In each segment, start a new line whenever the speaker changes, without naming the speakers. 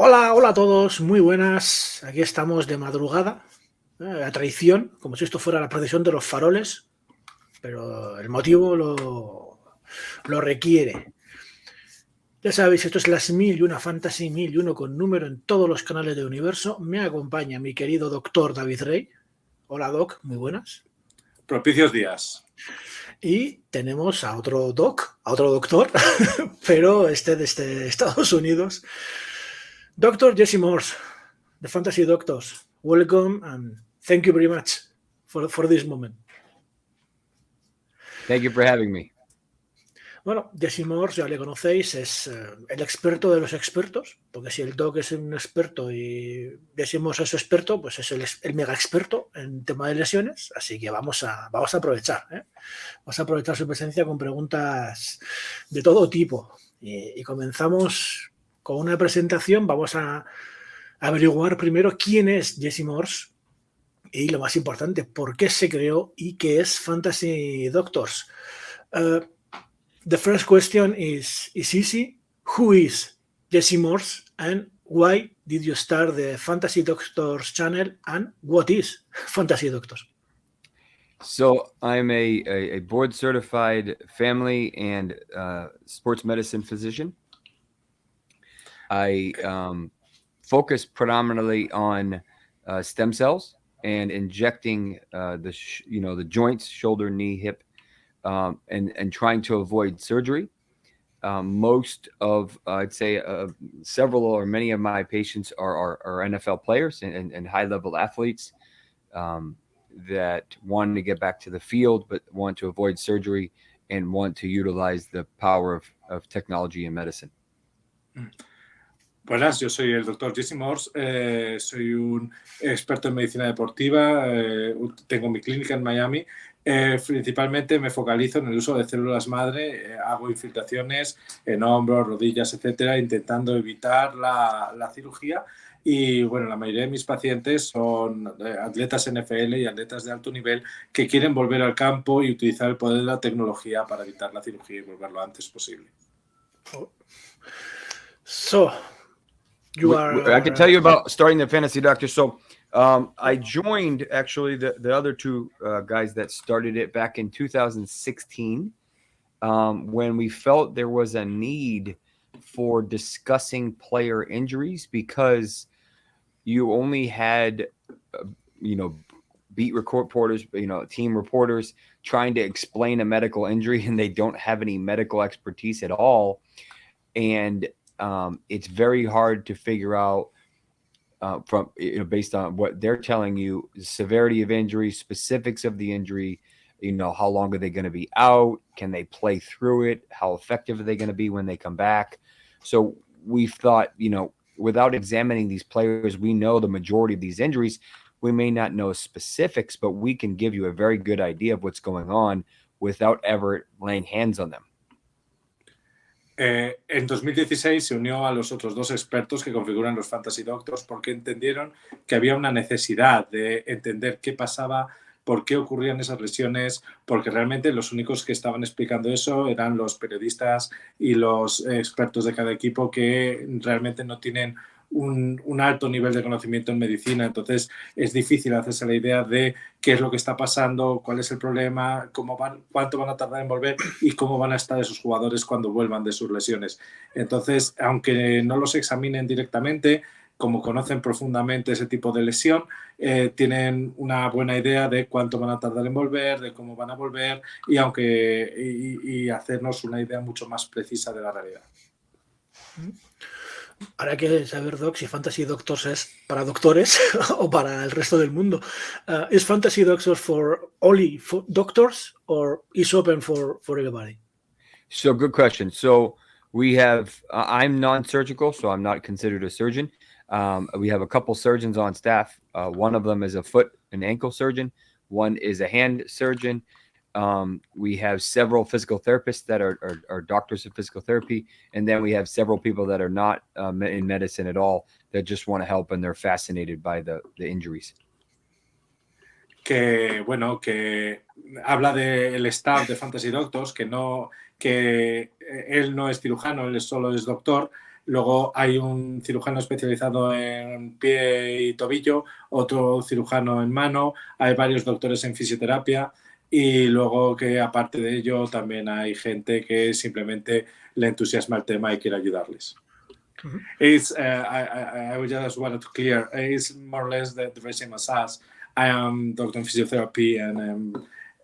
Hola, hola a todos, muy buenas. Aquí estamos de madrugada, a traición, como si esto fuera la procesión de los faroles, pero el motivo lo requiere. Ya sabéis, esto es las 1001 Fantasy 1001 con número en todos los canales del universo. Me acompaña mi querido doctor David Rey. Hola, Doc, muy buenas.
Propicios días.
Y tenemos a otro doc, a otro doctor, pero desde Estados Unidos. Doctor Jesse Morse, the Fantasy Doctors. Welcome and thank you very much for this moment.
Thank you for having me.
Bueno, Jesse Morse, ya le conocéis, es el experto de los expertos, porque si el doc es un experto y Jesse Morse es experto, pues es el mega experto en tema de lesiones, así que vamos a aprovechar, ¿eh? Vamos a aprovechar su presencia con preguntas de todo tipo. Y comenzamos con una presentación. Vamos a averiguar primero quién es Jesse Morse y, lo más importante, por qué se creó y qué es Fantasy Doctors. The first question is easy. Who is Jesse Morse and why did you start the Fantasy Doctors channel and what is Fantasy Doctors?
So I'm a board certified family and sports medicine physician. I focus predominantly on stem cells and injecting the joints, shoulder, knee, hip, and trying to avoid surgery. Most of, I'd say, several or many of my patients are NFL players and high-level athletes that want to get back to the field, but want to avoid surgery and want to utilize the power of technology in medicine.
Buenas, yo soy el doctor Jesse Morse, soy un experto en medicina deportiva, tengo mi clínica en Miami. Principalmente me focalizo en el uso de células madre, hago infiltraciones en hombros, rodillas, etcétera, intentando evitar la cirugía. Y bueno, la mayoría de mis pacientes son atletas NFL y atletas de alto nivel que quieren volver al campo y utilizar el poder de la tecnología para evitar la cirugía y volver lo antes posible.
So,
I can tell you about starting the Fantasy Doctor. So I joined actually the other two guys that started it back in 2016 when we felt there was a need for discussing player injuries because you only had, beat reporters, team reporters trying to explain a medical injury and they don't have any medical expertise at all. And it's very hard to figure out from based on what they're telling you, the severity of injury, specifics of the injury, how long are they going to be out? Can they play through it? How effective are they going to be when they come back? So we thought, without examining these players, we know the majority of these injuries. We may not know specifics, but we can give you a very good idea of what's going on without ever laying hands on them.
En 2016 se unió a los otros dos expertos que configuran los Fantasy Doctors porque entendieron que había una necesidad de entender qué pasaba, por qué ocurrían esas lesiones, porque realmente los únicos que estaban explicando eso eran los periodistas y los expertos de cada equipo que realmente no tienen un alto nivel de conocimiento en medicina. Entonces es difícil hacerse la idea de qué es lo que está pasando, cuál es el problema, cuánto van a tardar en volver y cómo van a estar esos jugadores cuando vuelvan de sus lesiones. Entonces, aunque no los examinen directamente, como conocen profundamente ese tipo de lesión, tienen una buena idea de cuánto van a tardar en volver, de cómo van a volver y hacernos una idea mucho más precisa de la realidad.
Ahora hay que saber, Doc, si Fantasy Doctors es para doctores o para el resto del mundo. ¿Es Fantasy Doctors for only for doctors or is open for everybody?
So good question. So we have, I'm non-surgical, so I'm not considered a surgeon. We have a couple surgeons on staff. One of them is a foot and ankle surgeon. One is a hand surgeon. We have several physical therapists that are doctors of physical therapy. And then we have several people that are not in medicine at all that just want to help and they're fascinated by the injuries.
Que habla del staff de Fantasy Doctors, que él no es cirujano, él solo es doctor, luego hay un cirujano especializado en pie y tobillo, otro cirujano en mano, hay varios doctores en fisioterapia y luego que aparte de ello también hay gente que simplemente le entusiasma el tema y quiere ayudarles. It's, I just wanted to clear, it's more or less the very same as us. I am doctor in physiotherapy and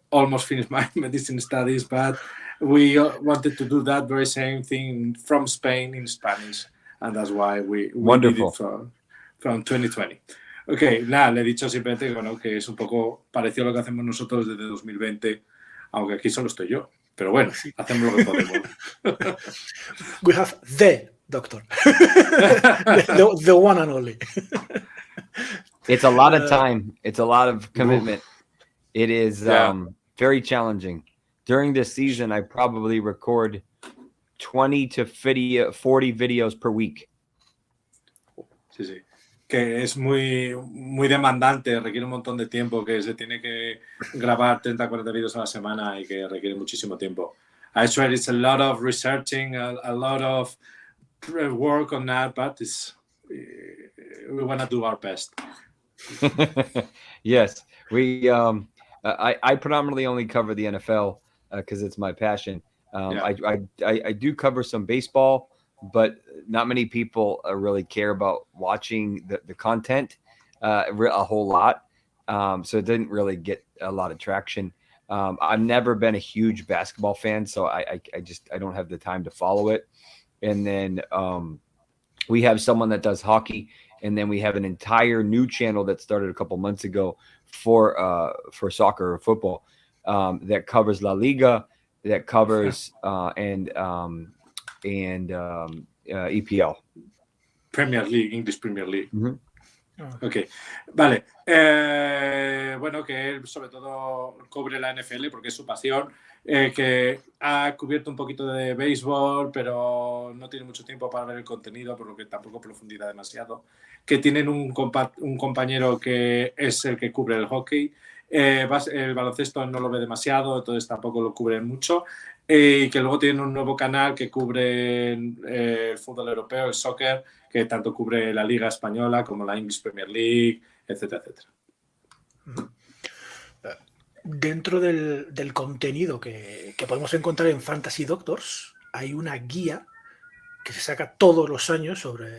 almost finished my medicine studies, but we wanted to do that very same thing from Spain in Spanish, and that's why we did it from 2020. Ok, nada, le he dicho simplemente que, bueno, que es un poco parecido a lo que hacemos nosotros desde 2020, aunque aquí solo estoy yo. Pero bueno, sí, hacemos lo que podemos.
We have the doctor. the one and only.
It's a lot of time. It's a lot of commitment. It is very challenging. During this season, I probably record 20 to 40 videos per week.
Sí, sí. Que es muy, muy demandante, requiere un montón de tiempo, que se tiene que grabar 30, 40 vídeos a la semana y que requiere muchísimo tiempo. I swear it's a lot of researching, a lot of work on that, but we want to do our best.
Yes, I predominantly only cover the NFL because it's my passion. I do cover some baseball, but not many people really care about watching the content a whole lot. So it didn't really get a lot of traction. I've never been a huge basketball fan, so I don't have the time to follow it. And then we have someone that does hockey, and then we have an entire new channel that started a couple months ago for soccer or football that covers La Liga, that covers and EPL.
Premier League, English Premier League.
Mm-hmm.
Ok, vale. Bueno, que él sobre todo cubre la NFL porque es su pasión, que ha cubierto un poquito de béisbol, pero no tiene mucho tiempo para ver el contenido, por lo que tampoco profundiza demasiado. Que tienen un compañero que es el que cubre el hockey. El baloncesto no lo ve demasiado, entonces tampoco lo cubren mucho. Y que luego tienen un nuevo canal que cubre el fútbol europeo, el soccer, que tanto cubre la Liga Española como la English Premier League, etcétera, etcétera.
Dentro del contenido que podemos encontrar en Fantasy Doctors, hay una guía que se saca todos los años sobre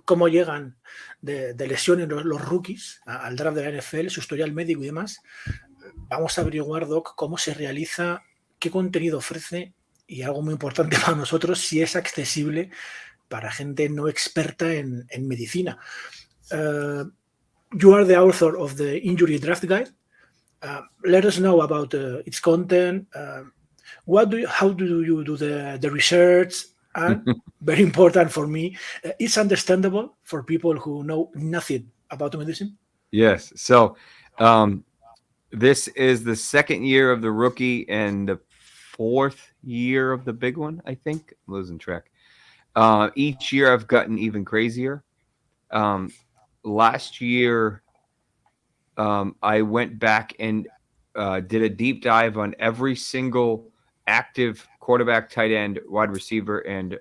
cómo llegan de lesiones los rookies al draft de la NFL, su historial médico y demás. Vamos a averiguar, Doc, cómo se realiza, qué contenido ofrece y algo muy importante para nosotros, si es accesible para gente no experta en medicina. You are the author of the Injury Draft Guide. Let us know about its content. How do you do the research? And very important for me, it's understandable for people who know nothing about medicine.
Yes. So this is the second year of the rookie and the fourth year of the big one, I think. I'm losing track. Each year I've gotten even crazier. Last year, I went back and did a deep dive on every single active quarterback, tight end, wide receiver, and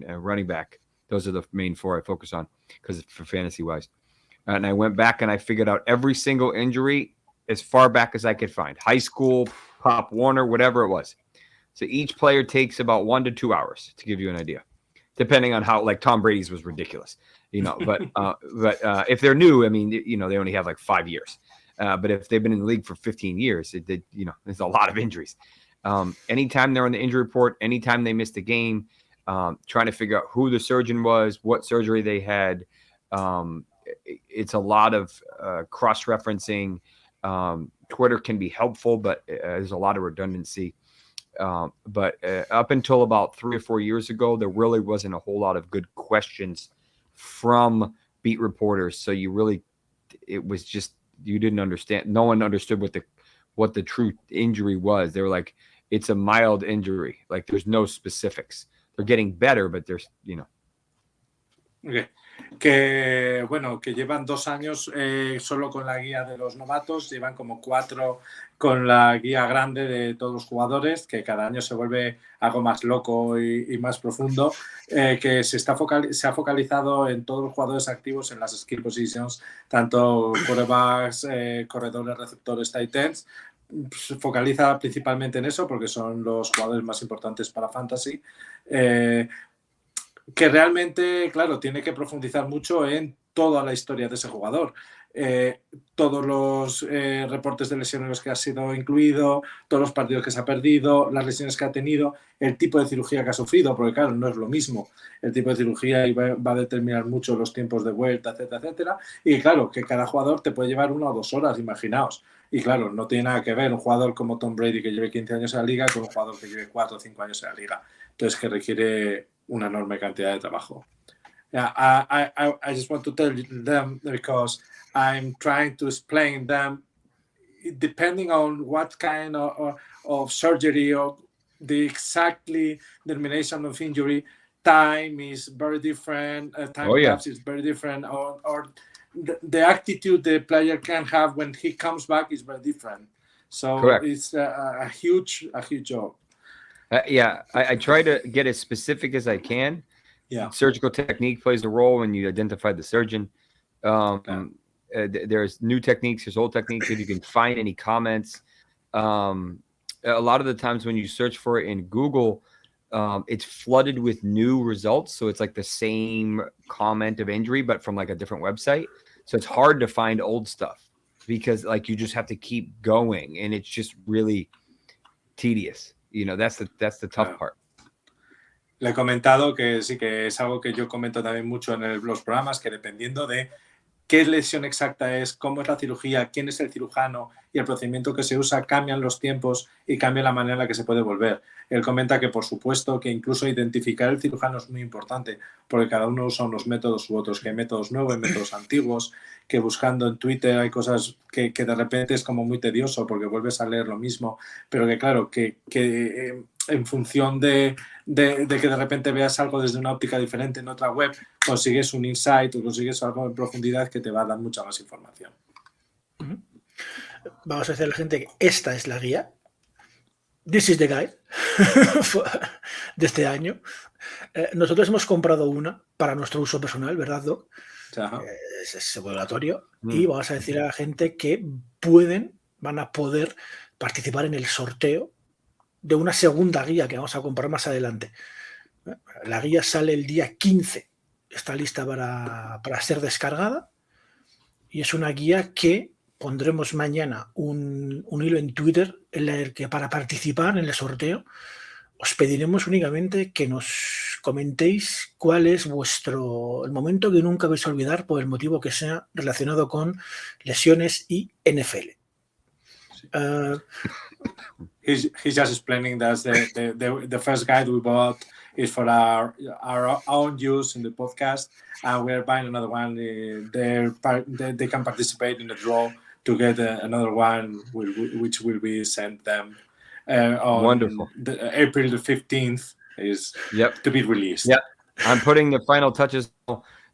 running back. Those are the main four I focus on because it's for fantasy wise. And I went back and I figured out every single injury as far back as I could find. High school, Pop Warner, whatever it was. So each player takes about 1 to 2 hours to give you an idea, depending on how, like Tom Brady's was ridiculous, but if they're new, I mean, they only have like 5 years. But if they've been in the league for 15 years, there's a lot of injuries. Anytime they're on the injury report, anytime they missed a game, trying to figure out who the surgeon was, what surgery they had. It's a lot of cross-referencing. Twitter can be helpful, but there's a lot of redundancy. But up until about 3 or 4 years ago, there really wasn't a whole lot of good questions from beat reporters. So it was just, you didn't understand. No one understood what the true injury was. They were like, it's a mild injury. Like there's no specifics. They're getting better, but there's,
Okay. que bueno, que llevan 2 años solo con la guía de los novatos, llevan como 4 con la guía grande de todos los jugadores, que cada año se vuelve algo más loco y más profundo, que se ha focalizado en todos los jugadores activos en las skill positions, tanto quarterbacks, corredores, receptores, tight ends. Se focaliza principalmente en eso porque son los jugadores más importantes para Fantasy. Que realmente, claro, tiene que profundizar mucho en toda la historia de ese jugador. Todos los reportes de lesiones en los que ha sido incluido, todos los partidos que se ha perdido, las lesiones que ha tenido, el tipo de cirugía que ha sufrido, porque claro, no es lo mismo. El tipo de cirugía va a determinar mucho los tiempos de vuelta, etcétera, etcétera. Y claro, que cada jugador te puede llevar 1 o 2 horas, imaginaos. Y claro, no tiene nada que ver un jugador como Tom Brady que lleve 15 años en la liga con un jugador que lleve 4 o 5 años en la liga. Entonces, que requiere una enorme cantidad de trabajo. Yeah, I just want to tell them because I'm trying to explain them depending on what kind of surgery or the exactly determination of injury, time is very different, time lapse is very different, or the attitude the player can have when he comes back is very different. So correct. It's a huge job.
Yeah, I try to get as specific as I can.
Yeah.
Surgical technique plays a role when you identify the surgeon. There's new techniques, there's old techniques. If you can find any comments, a lot of the times when you search for it in Google, it's flooded with new results. So it's like the same comment of injury, but from like a different website. So it's hard to find old stuff because like you just have to keep going, and it's just really tedious. You know, that's the tough part.
Le he comentado que sí, que es algo que yo comento también mucho en los programas, que dependiendo de qué lesión exacta es, cómo es la cirugía, quién es el cirujano y el procedimiento que se usa, cambian los tiempos y cambia la manera en la que se puede volver. Él comenta que, por supuesto, que incluso identificar el cirujano es muy importante, porque cada uno usa unos métodos u otros, que hay métodos nuevos, hay métodos antiguos, que buscando en Twitter hay cosas que de repente es como muy tedioso porque vuelves a leer lo mismo, pero que claro, que en función de que de repente veas algo desde una óptica diferente en otra web, consigues un insight o consigues algo en profundidad que te va a dar mucha más información.
Vamos a decir a la gente que esta es la guía. This is the guide de este año. Nosotros hemos comprado una para nuestro uso personal, ¿verdad, Doc? Es obligatorio. Y vamos a decir a la gente que van a poder participar en el sorteo de una segunda guía que vamos a comprar más adelante. La guía sale el día 15. Está lista para ser descargada. Y es una guía que pondremos mañana un hilo en Twitter en el que para participar en el sorteo os pediremos únicamente que nos comentéis cuál es el momento que nunca vais a olvidar por el motivo que sea relacionado con lesiones y NFL.
He's just explaining that the first guide we bought is for our own use in the podcast, and we're buying another one. They can participate in the draw to get another one, which will be sent them on
Wonderful.
April the 15th is to be released.
Yep. I'm putting the final touches.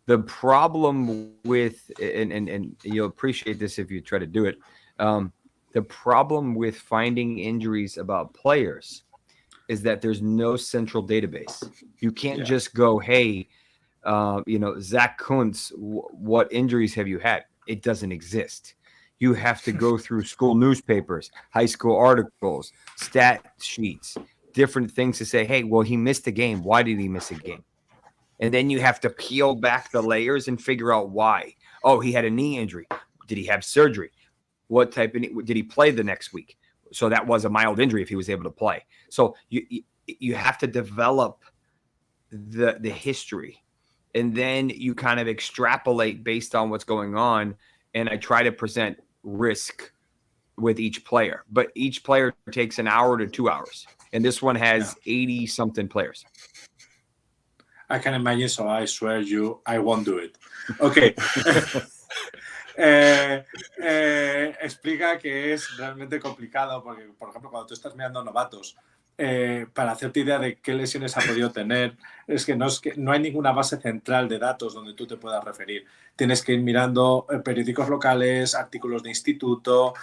The problem with, and you'll appreciate this if you try to do it, the problem with finding injuries about players is that there's no central database. You can't just go, hey, Zach Kuntz, what injuries have you had? It doesn't exist. You have to go through school newspapers, high school articles, stat sheets, different things to say, hey, well, he missed a game. Why did he miss a game? And then you have to peel back the layers and figure out why. Oh, he had a knee injury. Did he have surgery? What type of did he play the next week? So that was a mild injury if he was able to play. So you have to develop the history, and then you kind of extrapolate based on what's going on. And I try to present risk with each player, but each player takes an hour to 2 hours, and this one has 80 something players.
I can imagine, so I swear you, I won't do it. Okay. Explica que es realmente complicado porque, por ejemplo, cuando tú estás mirando novatos, para hacerte idea de qué lesiones ha podido tener, es que no hay ninguna base central de datos donde tú te puedas referir. Tienes que ir mirando periódicos locales, artículos de instituto,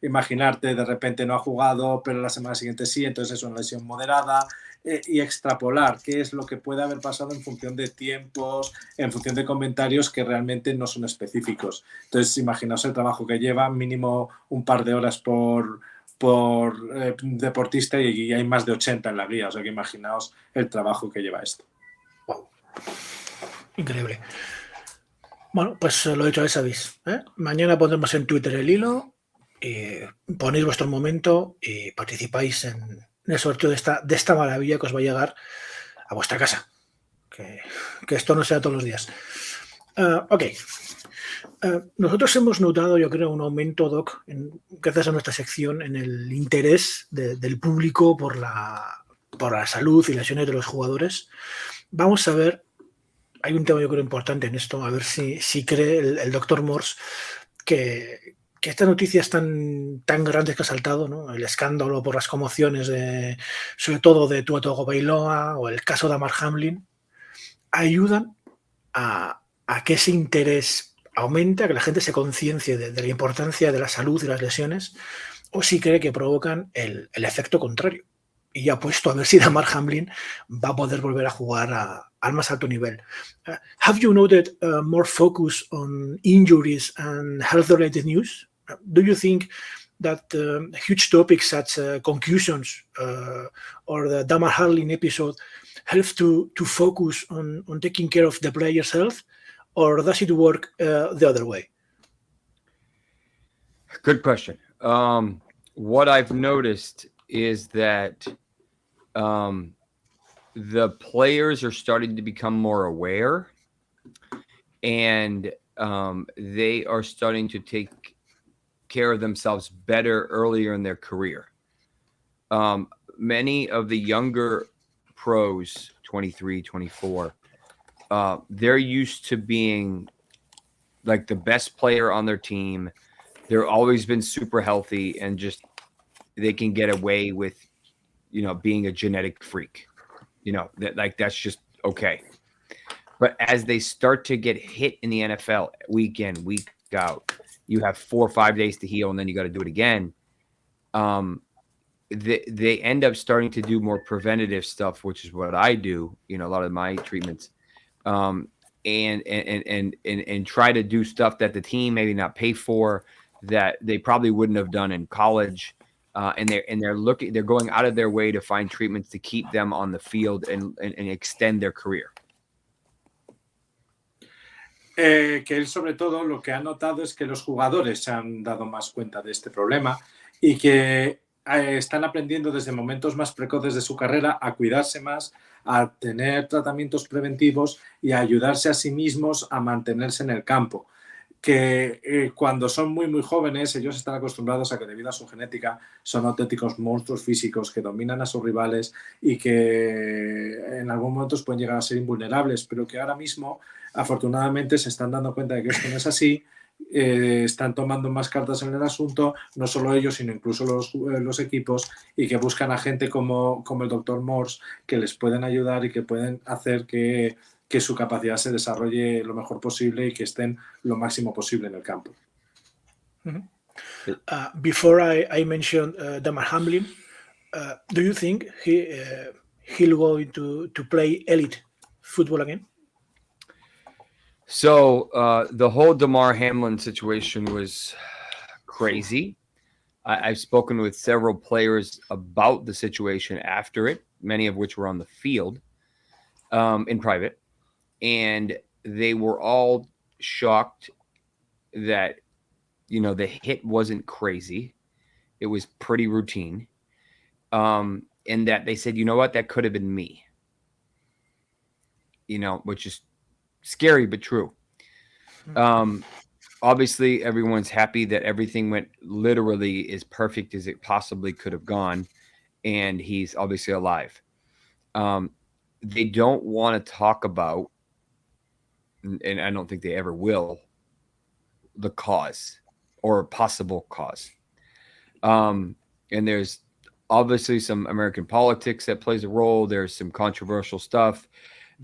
imaginarte de repente no ha jugado, pero la semana siguiente sí, entonces es una lesión moderada, y extrapolar qué es lo que puede haber pasado en función de tiempos, en función de comentarios que realmente no son específicos. Entonces, imaginaos el trabajo que lleva, mínimo un par de horas por deportista, y hay más de 80 en la guía, o sea que imaginaos el trabajo que lleva esto.
Wow. Increíble. Bueno, pues lo dicho, ya sabéis, ¿eh? Mañana pondremos en Twitter el hilo, ponéis vuestro momento y participáis en el sorteo de esta maravilla que os va a llegar a vuestra casa. Que esto no sea todos los días. Ok. Nosotros hemos notado, yo creo, un aumento, Doc, gracias a nuestra sección, en el interés del público por la salud y lesiones de los jugadores. Vamos a ver, hay un tema yo creo importante en esto, a ver si cree el Doctor Morse que estas noticias tan grandes que ha saltado, ¿no? El escándalo por las conmociones, sobre todo de Tua Tagovailoa o el caso de Damar Hamlin, ayudan a que ese interés aumente, a que la gente se conciencie de la importancia de la salud y las lesiones, o si cree que provocan el efecto contrario. Y ya puesto a ver si Damar Hamlin va a poder volver a jugar al más alto nivel. Have you noted more focus on injuries and health-related news? Do you think that huge topics such concussions or the Damar Hamlin episode help to focus on taking care of the player's health, or does it work the other way?
Good question. What I've noticed is that the players are starting to become more aware, and they are starting to take care of themselves better earlier in their career. Many of the younger pros, 23, 24, they're used to being like the best player on their team. They're always been super healthy, and just they can get away with, being a genetic freak, that's just okay. But as they start to get hit in the NFL week in, week out, you have 4 or 5 days to heal, and then you got to do it again. They end up starting to do more preventative stuff, which is what I do, a lot of my treatments, and try to do stuff that the team maybe not pay for, that they probably wouldn't have done in college. And they're going out of their way to find treatments to keep them on the field and extend their career.
Que él, sobre todo, lo que ha notado es que los jugadores se han dado más cuenta de este problema y que están aprendiendo desde momentos más precoces de su carrera a cuidarse más, a tener tratamientos preventivos y a ayudarse a sí mismos a mantenerse en el campo. Que cuando son muy jóvenes, ellos están acostumbrados a que, debido a su genética, son auténticos monstruos físicos que dominan a sus rivales y que en algún momento pueden llegar a ser invulnerables, pero que ahora mismo, afortunadamente, se están dando cuenta de que esto no es así. Están tomando más cartas en el asunto, no solo ellos, sino incluso los equipos, y que buscan a gente como el Doctor Morse, que les pueden ayudar y que pueden hacer que su capacidad se desarrolle lo mejor posible y que estén lo máximo posible en el campo.
Before I mentioned Damar Hamlin, do you think he'll go to play elite football again?
So the whole Damar Hamlin situation was crazy. I've spoken with several players about the situation after it, many of which were on the field in private. And they were all shocked that, the hit wasn't crazy. It was pretty routine. And that they said, you know what, that could have been me. Which is scary, but true. Obviously, everyone's happy that everything went literally as perfect as it possibly could have gone. And he's obviously alive. They don't want to talk about, and I don't think they ever will, the cause or possible cause. And there's obviously some American politics that plays a role. There's some controversial stuff.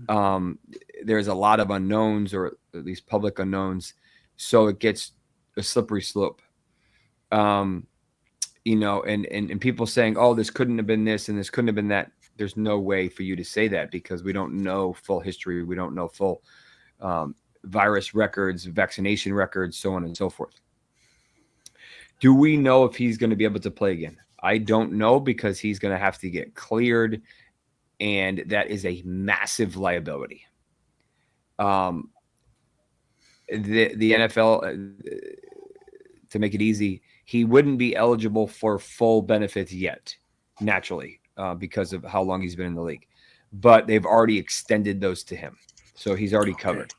There's a lot of unknowns, or at least public unknowns. So it gets a slippery slope. And people saying, oh, this couldn't have been this and this couldn't have been that. There's no way for you to say that because we don't know full history. We don't know full virus records, vaccination records, so on and so forth. Do we know if he's going to be able to play again? I don't know, because he's going to have to get cleared, and that is a massive liability. The NFL, to make it easy, he wouldn't be eligible for full benefits yet, naturally, because of how long he's been in the league. But they've already extended those to him, so he's already covered.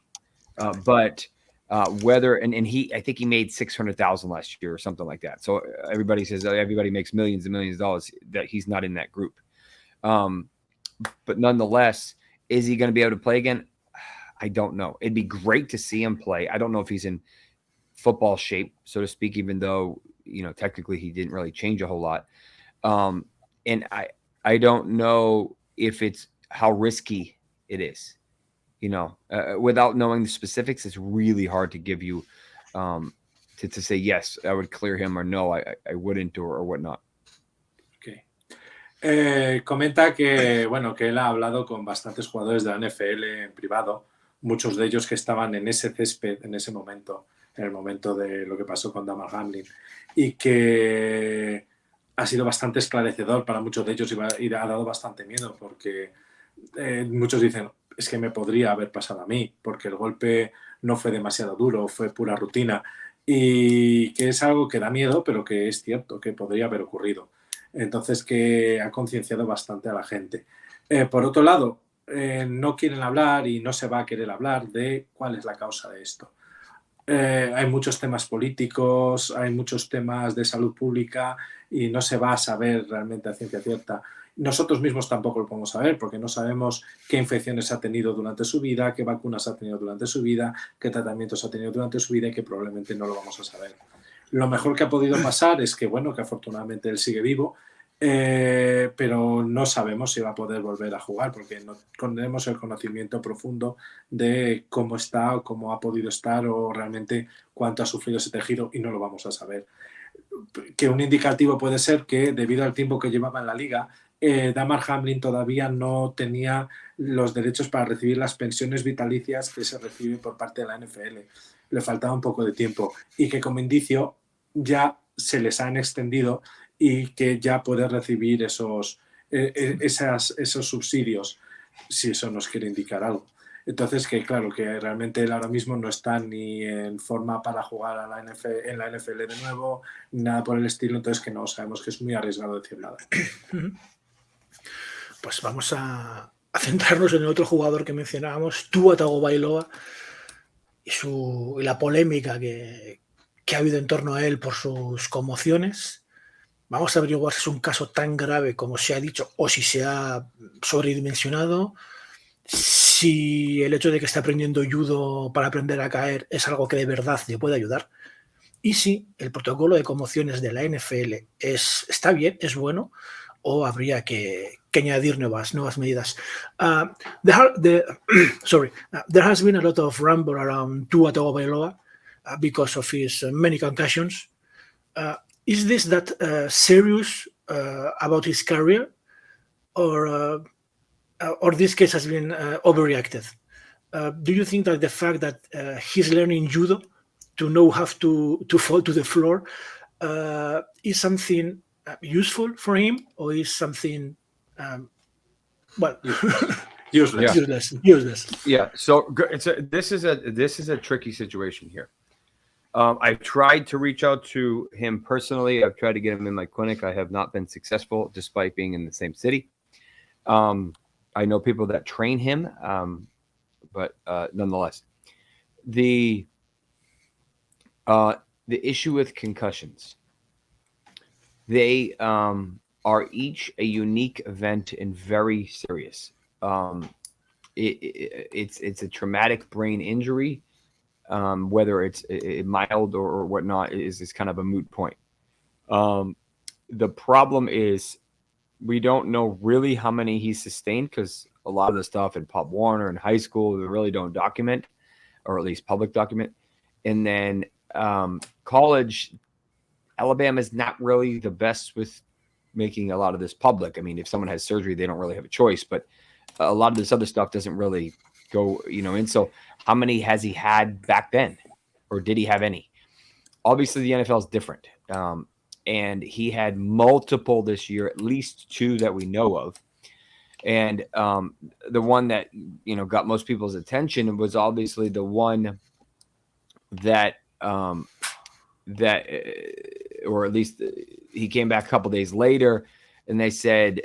Whether I think he made $600,000 last year or something like that. So everybody says everybody makes millions and millions of dollars, that he's not in that group. But nonetheless, is he going to be able to play again? I don't know. It'd be great to see him play. I don't know if he's in football shape, so to speak, even though, technically he didn't really change a whole lot. And I don't know if it's how risky it is. Without knowing the specifics, it's really hard to give you to say, yes, I would clear him, or no, I wouldn't, or whatnot.
Okay. Comenta que él ha hablado con bastantes jugadores de la NFL en privado, muchos de ellos que estaban en ese césped en ese momento, en el momento de lo que pasó con Damar Hamlin, y que ha sido bastante esclarecedor para muchos de ellos y ha dado bastante miedo, porque muchos dicen, es que me podría haber pasado a mí, porque el golpe no fue demasiado duro, fue pura rutina, y que es algo que da miedo, pero que es cierto, que podría haber ocurrido. Entonces, que ha concienciado bastante a la gente. Por otro lado, no quieren hablar y no se va a querer hablar de cuál es la causa de esto. Hay muchos temas políticos, hay muchos temas de salud pública y no se va a saber realmente a ciencia cierta. Nosotros mismos tampoco lo podemos saber, porque no sabemos qué infecciones ha tenido durante su vida, qué vacunas ha tenido durante su vida, qué tratamientos ha tenido durante su vida, y que probablemente no lo vamos a saber. Lo mejor que ha podido pasar es que, que afortunadamente él sigue vivo, pero no sabemos si va a poder volver a jugar, porque no tenemos el conocimiento profundo de cómo está, o cómo ha podido estar, o realmente cuánto ha sufrido ese tejido, y no lo vamos a saber. Que un indicativo puede ser que, debido al tiempo que llevaba en la liga, Damar Hamlin todavía no tenía los derechos para recibir las pensiones vitalicias que se reciben por parte de la NFL. Le faltaba un poco de tiempo, y que como indicio ya se les han extendido y que ya puede recibir esos subsidios, si eso nos quiere indicar algo. Entonces, que claro, que realmente él ahora mismo no está ni en forma para jugar en la NFL de nuevo, ni nada por el estilo, entonces que no sabemos, que es muy arriesgado decir nada.
Pues vamos a centrarnos en el otro jugador que mencionábamos, Tua Tagovailoa, y la polémica que ha habido en torno a él por sus conmociones. Vamos a averiguar si es un caso tan grave como se ha dicho, o si se ha sobredimensionado, si el hecho de que esté aprendiendo judo para aprender a caer es algo que de verdad le puede ayudar, y si el protocolo de conmociones de la NFL está bien, es bueno, o habría que añadir nuevas medidas. There has been a lot of rumble around Tua Tagovailoa because of his many concussions. Is this that serious about his career, or this case has been overreacted? Do you think that the fact that he's learning judo to know how to fall to the floor is something useful for him, or is something useless?
Yeah. So this is a tricky situation here. I've tried to reach out to him personally. I've tried to get him in my clinic. I have not been successful, despite being in the same city. I know people that train him, but nonetheless, the issue with concussions, they are each a unique event and very serious. It's a traumatic brain injury. Whether it's mild or whatnot is kind of a moot point. The problem is We don't know really how many he sustained because a lot of the stuff in Pop Warner and high school, we really don't document, or at least public document. And then college, Alabama's not really the best with making a lot of this public. I mean, if someone has surgery, they don't really have a choice, but a lot of this other stuff doesn't really go, in. So how many has he had back then? Or did he have any? Obviously, the NFL is different. And he had multiple this year, at least 2 that we know of. And the one that, got most people's attention was obviously the one that, or at least he came back a couple days later and they said,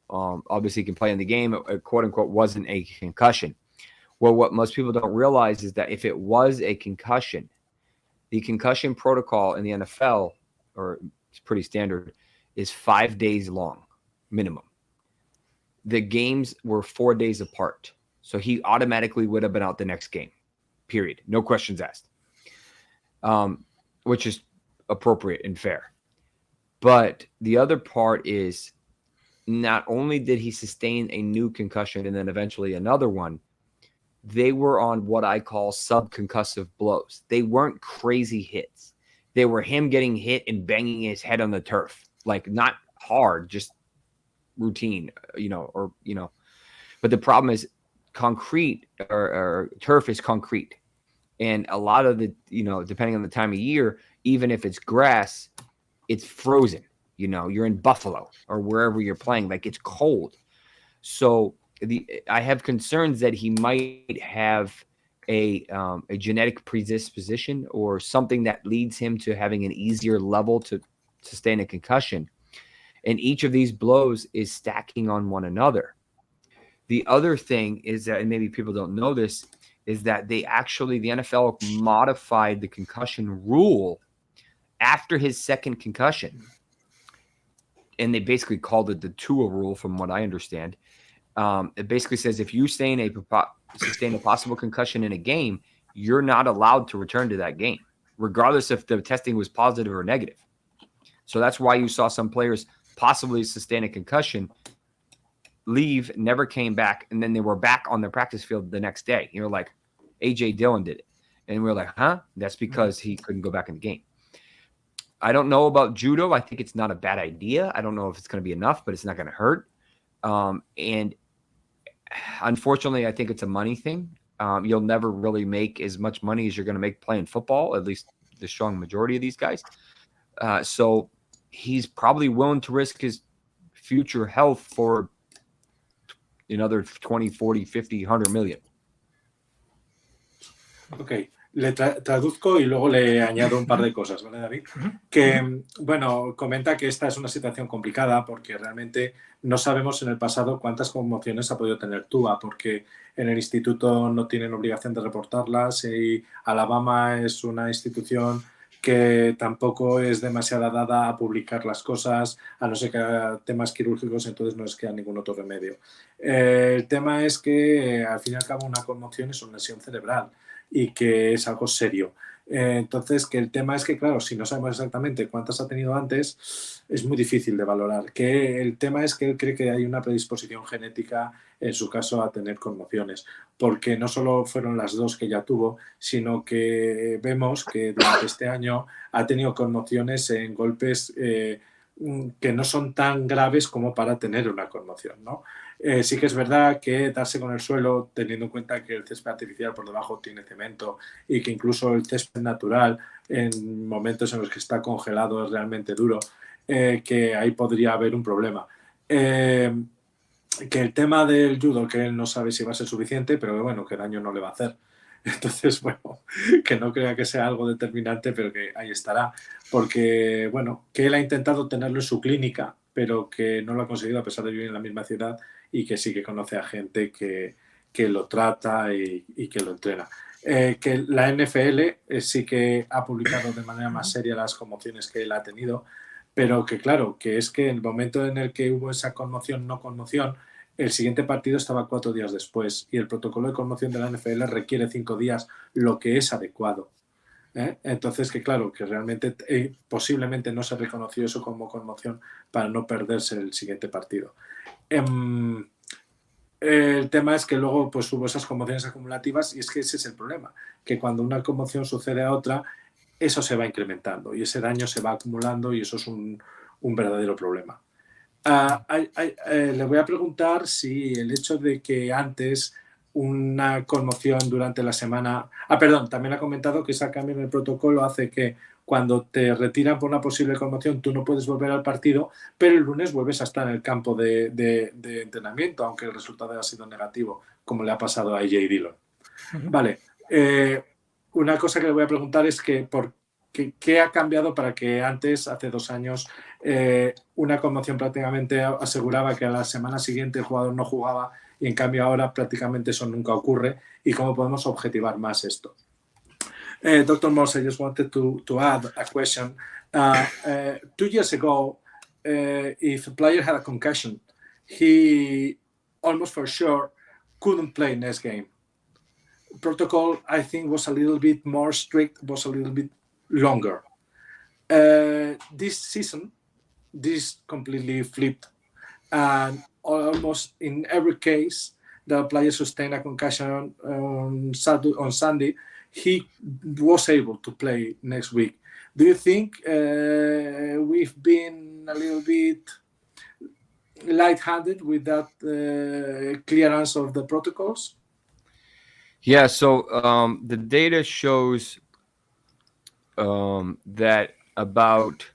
obviously he can play in the game, quote unquote, wasn't a concussion. Well, what most people don't realize is that if it was a concussion, the concussion protocol in the NFL, or it's pretty standard, is 5 days long, minimum. The games were 4 days apart. So he automatically would have been out the next game, period. No questions asked, which is appropriate and fair. But the other part is not only did he sustain a new concussion and then eventually another one, they were on what I call subconcussive blows. They weren't crazy hits. They were him getting hit and banging his head on the turf, like not hard, just routine, But the problem is concrete or turf is concrete. And a lot of the, depending on the time of year, even if it's grass, it's frozen. You're in Buffalo or wherever you're playing, like it's cold. So I have concerns that he might have a genetic predisposition or something that leads him to having an easier level to sustain a concussion. And each of these blows is stacking on one another. The other thing is that, and maybe people don't know this, is that the NFL modified the concussion rule after his second concussion. And they basically called it the Tua rule, from what I understand. It basically says if you sustain a possible concussion in a game, you're not allowed to return to that game, regardless if the testing was positive or negative. So that's why you saw some players possibly sustain a concussion, leave, never came back, and then they were back on their practice field the next day. You're like, A.J. Dillon did it. And we're like, huh? That's because he couldn't go back in the game. I don't know about judo. I think it's not a bad idea. I don't know if it's going to be enough, but it's not going to hurt. And unfortunately, I think it's a money thing. You'll never really make as much money as you're going to make playing football, at least the strong majority of these guys. So he's probably willing to risk his future health for another 20, 40, 50, 100 million.
Ok, le traduzco y luego le añado un par de cosas, ¿vale, David? Que, bueno, comenta que esta es una situación complicada porque realmente no sabemos en el pasado cuántas conmociones ha podido tener Tua, porque en el instituto no tienen obligación de reportarlas y Alabama es una institución que tampoco es demasiado dada a publicar las cosas, a no ser que haya temas quirúrgicos, entonces no les queda ningún otro remedio. El tema es que, al fin y al cabo, una conmoción es una lesión cerebral y que es algo serio. Entonces, que el tema es que, claro, si no sabemos exactamente cuántas ha tenido antes, es muy difícil de valorar. Que el tema es que él cree que hay una predisposición genética, en su caso, a tener conmociones, porque no solo fueron las 2 que ya tuvo, sino que vemos que durante este año ha tenido conmociones en golpes que no son tan graves como para tener una conmoción, ¿no? Sí que es verdad que darse con el suelo, teniendo en cuenta que el césped artificial por debajo tiene cemento y que incluso el césped natural en momentos en los que está congelado es realmente duro, que ahí podría haber un problema. Que el tema del judo, que él no sabe si va a ser suficiente, pero bueno, que daño no le va a hacer. Entonces, bueno, que no crea que sea algo determinante, pero que ahí estará. Porque, bueno, que él ha intentado tenerlo en su clínica, pero que no lo ha conseguido a pesar de vivir en la misma ciudad y que sí que conoce a gente que lo trata y que lo entrena. Que la NFL sí que ha publicado de manera más seria las conmociones que él ha tenido, pero que claro, que es que en el momento en el que hubo esa conmoción, no conmoción, el siguiente partido estaba 4 días después y el protocolo de conmoción de la NFL requiere 5 días, lo que es adecuado. Entonces, que claro, que realmente posiblemente no se reconoció eso como conmoción para no perderse el siguiente partido. El tema es que luego pues hubo esas conmociones acumulativas y es que ese es el problema, que cuando una conmoción sucede a otra, eso se va incrementando y ese daño se va acumulando y eso es un verdadero problema. Le voy a preguntar si el hecho de que antes una conmoción durante la semana... perdón, también ha comentado que ese cambio en el protocolo hace que cuando te retiran por una posible conmoción tú no puedes volver al partido, pero el lunes vuelves a estar en el campo de entrenamiento, aunque el resultado haya sido negativo, como le ha pasado a AJ Dillon. Vale, una cosa que le voy a preguntar es que ¿qué ha cambiado para que antes, hace 2 años, una conmoción prácticamente aseguraba que a la semana siguiente el jugador no jugaba y en cambio ahora prácticamente eso nunca ocurre? ¿Y cómo podemos objetivar más esto? Dr. Morse, I just wanted to add a question. 2 years ago, if a player had a concussion, he almost for sure couldn't play next game. Protocol, I think, was a little bit more strict, was a little bit longer. This season, this completely flipped, and almost in every case, the player sustained a concussion on Sunday, he was able to play next week. Do you think we've been a little bit light-handed with that clearance of the protocols?
Yeah, so the data shows that about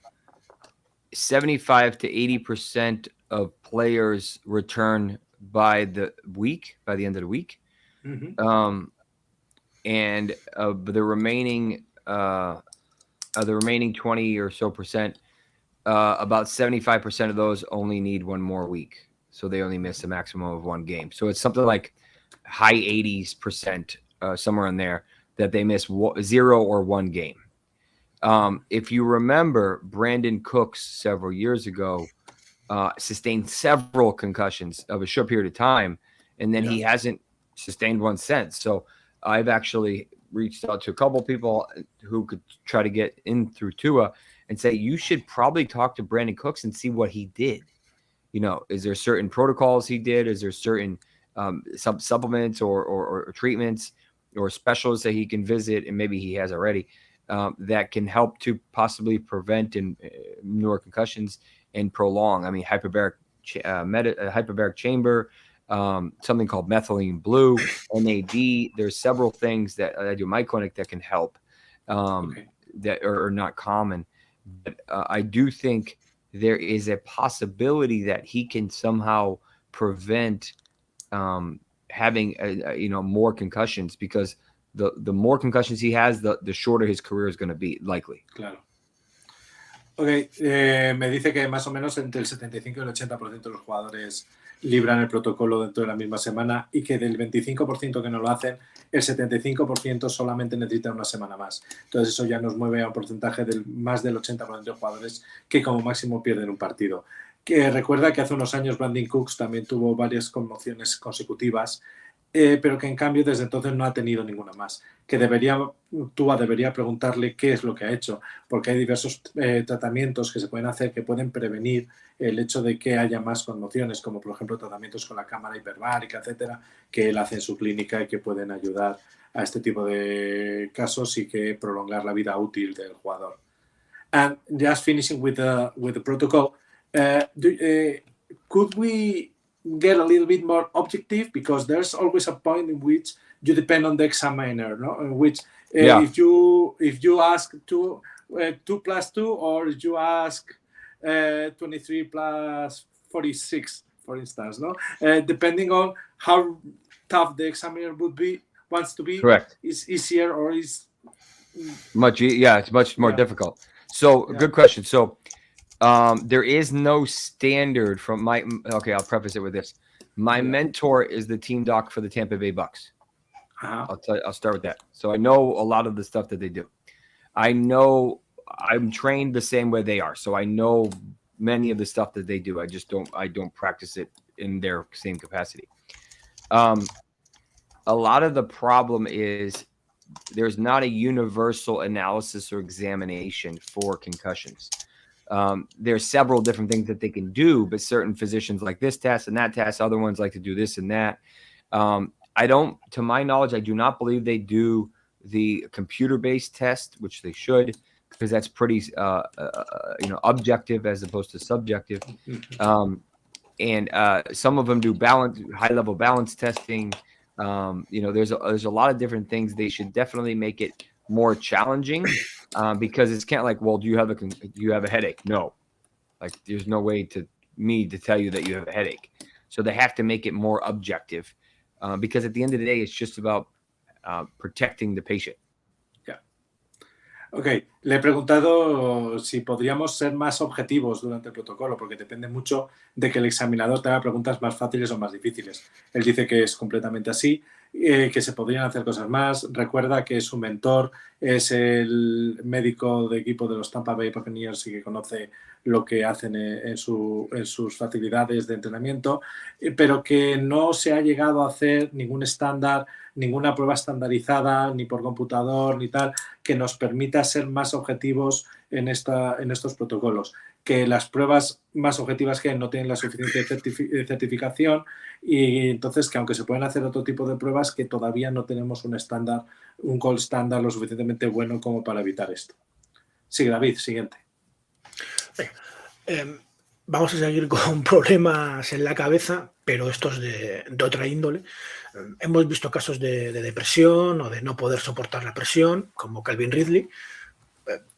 75 to 80% of players return by the end of the week. Mm-hmm. And the remaining 20 or so percent, about 75% of those only need one more week. So they only miss a maximum of 1 game. So it's something like high 80s%, somewhere in there, that they miss 0 or 1 game. If you remember, Brandon Cooks several years ago sustained several concussions of a short period of time, and then he hasn't sustained one since. So I've actually reached out to a couple people who could try to get in through Tua and say, you should probably talk to Brandon Cooks and see what he did. You know, is there certain protocols he did? Is there certain some supplements or treatments or specials that he can visit, and maybe he has already, that can help to possibly prevent more concussions and prolong? I mean, hyperbaric chamber, something called methylene blue, NAD. There's several things that I do in my clinic that can help, that are not common. But I do think there is a possibility that he can somehow prevent having more concussions, because the more concussions he has, the shorter his career is going to be, likely.
Claro. Ok, me dice que más o menos entre el 75 y el 80% de los jugadores libran el protocolo dentro de la misma semana, y que del 25% que no lo hacen, el 75% solamente necesita una semana más. Entonces eso ya nos mueve a un porcentaje del más del 80% de jugadores que como máximo pierden un partido. Que recuerda que hace unos años Brandon Cooks también tuvo varias conmociones consecutivas, pero que en cambio desde entonces no ha tenido ninguna más. Que Tua debería preguntarle qué es lo que ha hecho, porque hay diversos tratamientos que se pueden hacer que pueden prevenir el hecho de que haya más conmociones, como por ejemplo tratamientos con la cámara hiperbárica, etcétera, que él hace en su clínica y que pueden ayudar a este tipo de casos y que prolongar la vida útil del jugador. And just finishing with the protocol, could we get a little bit more objective, because there's always a point in which you depend on the examiner, no? In which if you ask 2 + 2, or if you ask 23 + 46, for instance, no? Depending on how tough the examiner wants to be,
correct,
is easier or is
much. Yeah, it's much more difficult. So good question. So there is no standard from my. Okay, I'll preface it with this. My mentor is the team doc for the Tampa Bay Bucks. I'll start with that. So I know a lot of the stuff that they do. I know I'm trained the same way they are. So I know many of the stuff that they do. I don't practice it in their same capacity. A lot of the problem is there's not a universal analysis or examination for concussions. There's several different things that they can do, but certain physicians like this test and that test. Other ones like to do this and that. To my knowledge, I do not believe they do the computer-based test, which they should, because that's pretty, objective as opposed to subjective. And some of them do high-level balance testing. There's a lot of different things. They should definitely make it more challenging, because it's can't like, well, do you have a headache? No, like there's no way to tell you that you have a headache. So they have to make it more objective, because at the end of the day, it's just about protecting the patient.
Ok, le he preguntado si podríamos ser más objetivos durante el protocolo, porque depende mucho de que el examinador te haga preguntas más fáciles o más difíciles. Él dice que es completamente así, que se podrían hacer cosas más. Recuerda que su mentor es el médico de equipo de los Tampa Bay Buccaneers y que conoce lo que hacen en sus facilidades de entrenamiento, pero que no se ha llegado a hacer ningún estándar, ninguna prueba estandarizada, ni por computador, ni tal, que nos permita ser más objetivos en estos protocolos. Que las pruebas más objetivas que no tienen la suficiente certificación, y entonces que aunque se pueden hacer otro tipo de pruebas, que todavía no tenemos un estándar, un gold standard lo suficientemente bueno como para evitar esto. Sí, David, siguiente.
Vamos a seguir con problemas en la cabeza, pero estos de otra índole. Hemos visto casos de depresión o de no poder soportar la presión, como Calvin Ridley,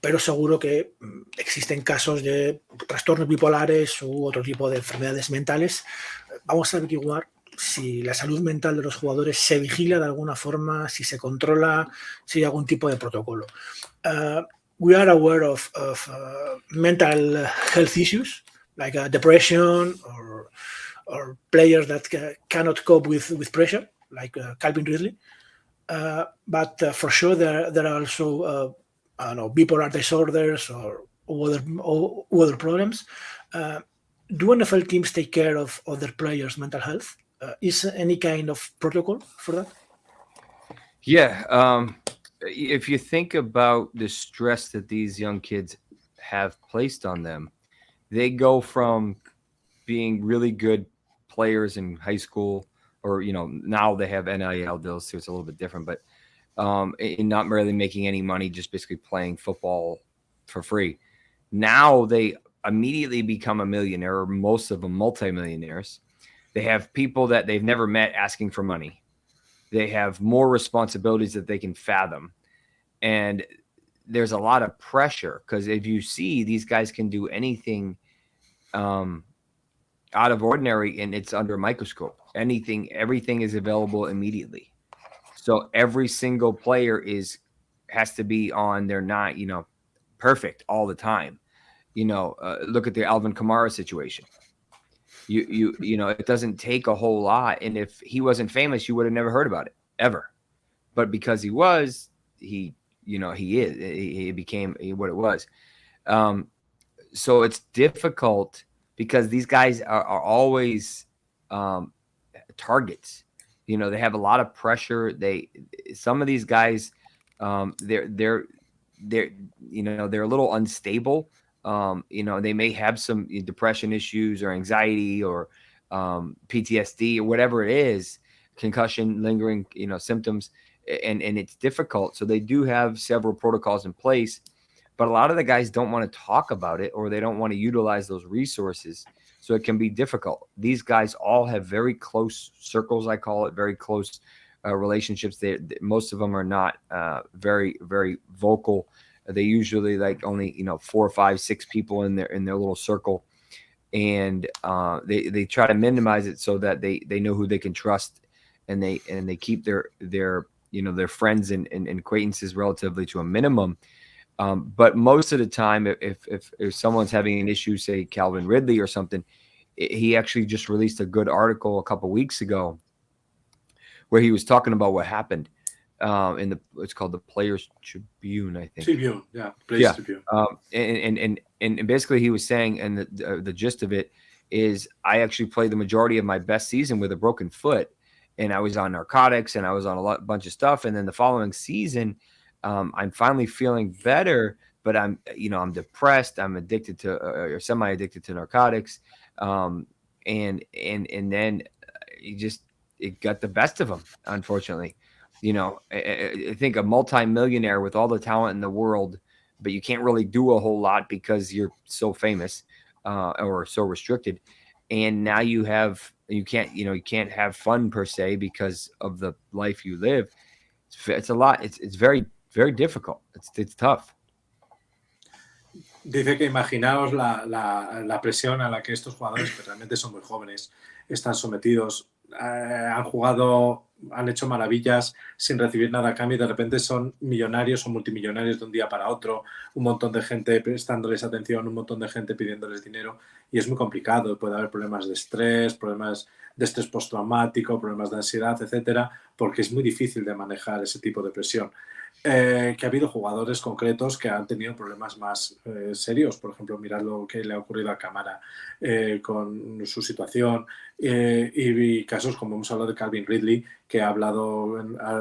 pero seguro que existen casos de trastornos bipolares u otro tipo de enfermedades mentales. Vamos a averiguar si la salud mental de los jugadores se vigila de alguna forma, si se controla, si hay algún tipo de protocolo. We are aware of mental health issues like depression or players that cannot cope with pressure, like Calvin Ridley. But for sure, there are also bipolar disorders or other problems. Do NFL teams take care of other players' mental health? Is any kind of protocol for that?
Yeah. If you think about the stress that these young kids have placed on them, they go from being really good players in high school, or, now they have NIL deals, so it's a little bit different, but in not really making any money, just basically playing football for free. Now they immediately become a millionaire, or most of them multimillionaires. They have people that they've never met asking for money. They have more responsibilities that they can fathom. And there's a lot of pressure, because if you see, these guys can do anything out of ordinary, and it's under a microscope. Everything is available immediately. So every single player has to be on their perfect all the time. Look at the Alvin Kamara situation. It doesn't take a whole lot. And if he wasn't famous, you would have never heard about it ever. But because he was, he became what it was. So it's difficult because these guys are always targets. They have a lot of pressure. Some of these guys, they're a little unstable. They may have some depression issues or anxiety or PTSD or whatever it is, concussion, lingering, symptoms, and it's difficult. So they do have several protocols in place, but a lot of the guys don't want to talk about it, or they don't want to utilize those resources. So it can be difficult. These guys all have very close circles, I call it, very close relationships. Most of them are not very, very vocal. They usually like only 4 or 5, 6 people in their little circle, and they try to minimize it so that they know who they can trust, and they keep their friends and acquaintances relatively to a minimum. But most of the time, if someone's having an issue, say Calvin Ridley or something, he actually just released a good article a couple weeks ago where he was talking about what happened. It's called the Players Tribune, I think.
Tribune, yeah, Players Tribune.
And basically he was saying, and the gist of it is, I actually played the majority of my best season with a broken foot, and I was on narcotics and I was on a bunch of stuff. And then the following season, I'm finally feeling better, but I'm depressed. I'm addicted to or semi-addicted to narcotics. And then it got the best of him, unfortunately. I think a multi-millionaire with all the talent in the world, but you can't really do a whole lot because you're so famous or so restricted. And now you can't have fun per se because of the life you live. It's a lot. It's very, very difficult. It's tough.
Dice que imaginaos la presión a la que estos jugadores, que realmente son muy jóvenes, están sometidos. Han hecho maravillas sin recibir nada a cambio y de repente son millonarios o multimillonarios de un día para otro, un montón de gente prestándoles atención, un montón de gente pidiéndoles dinero, y es muy complicado. Puede haber problemas de estrés postraumático, problemas de ansiedad, etcétera, porque es muy difícil de manejar ese tipo de presión. Que ha habido jugadores concretos que han tenido problemas más serios. Por ejemplo, mirad lo que le ha ocurrido a Camara con su situación, y casos como hemos hablado de Calvin Ridley, que ha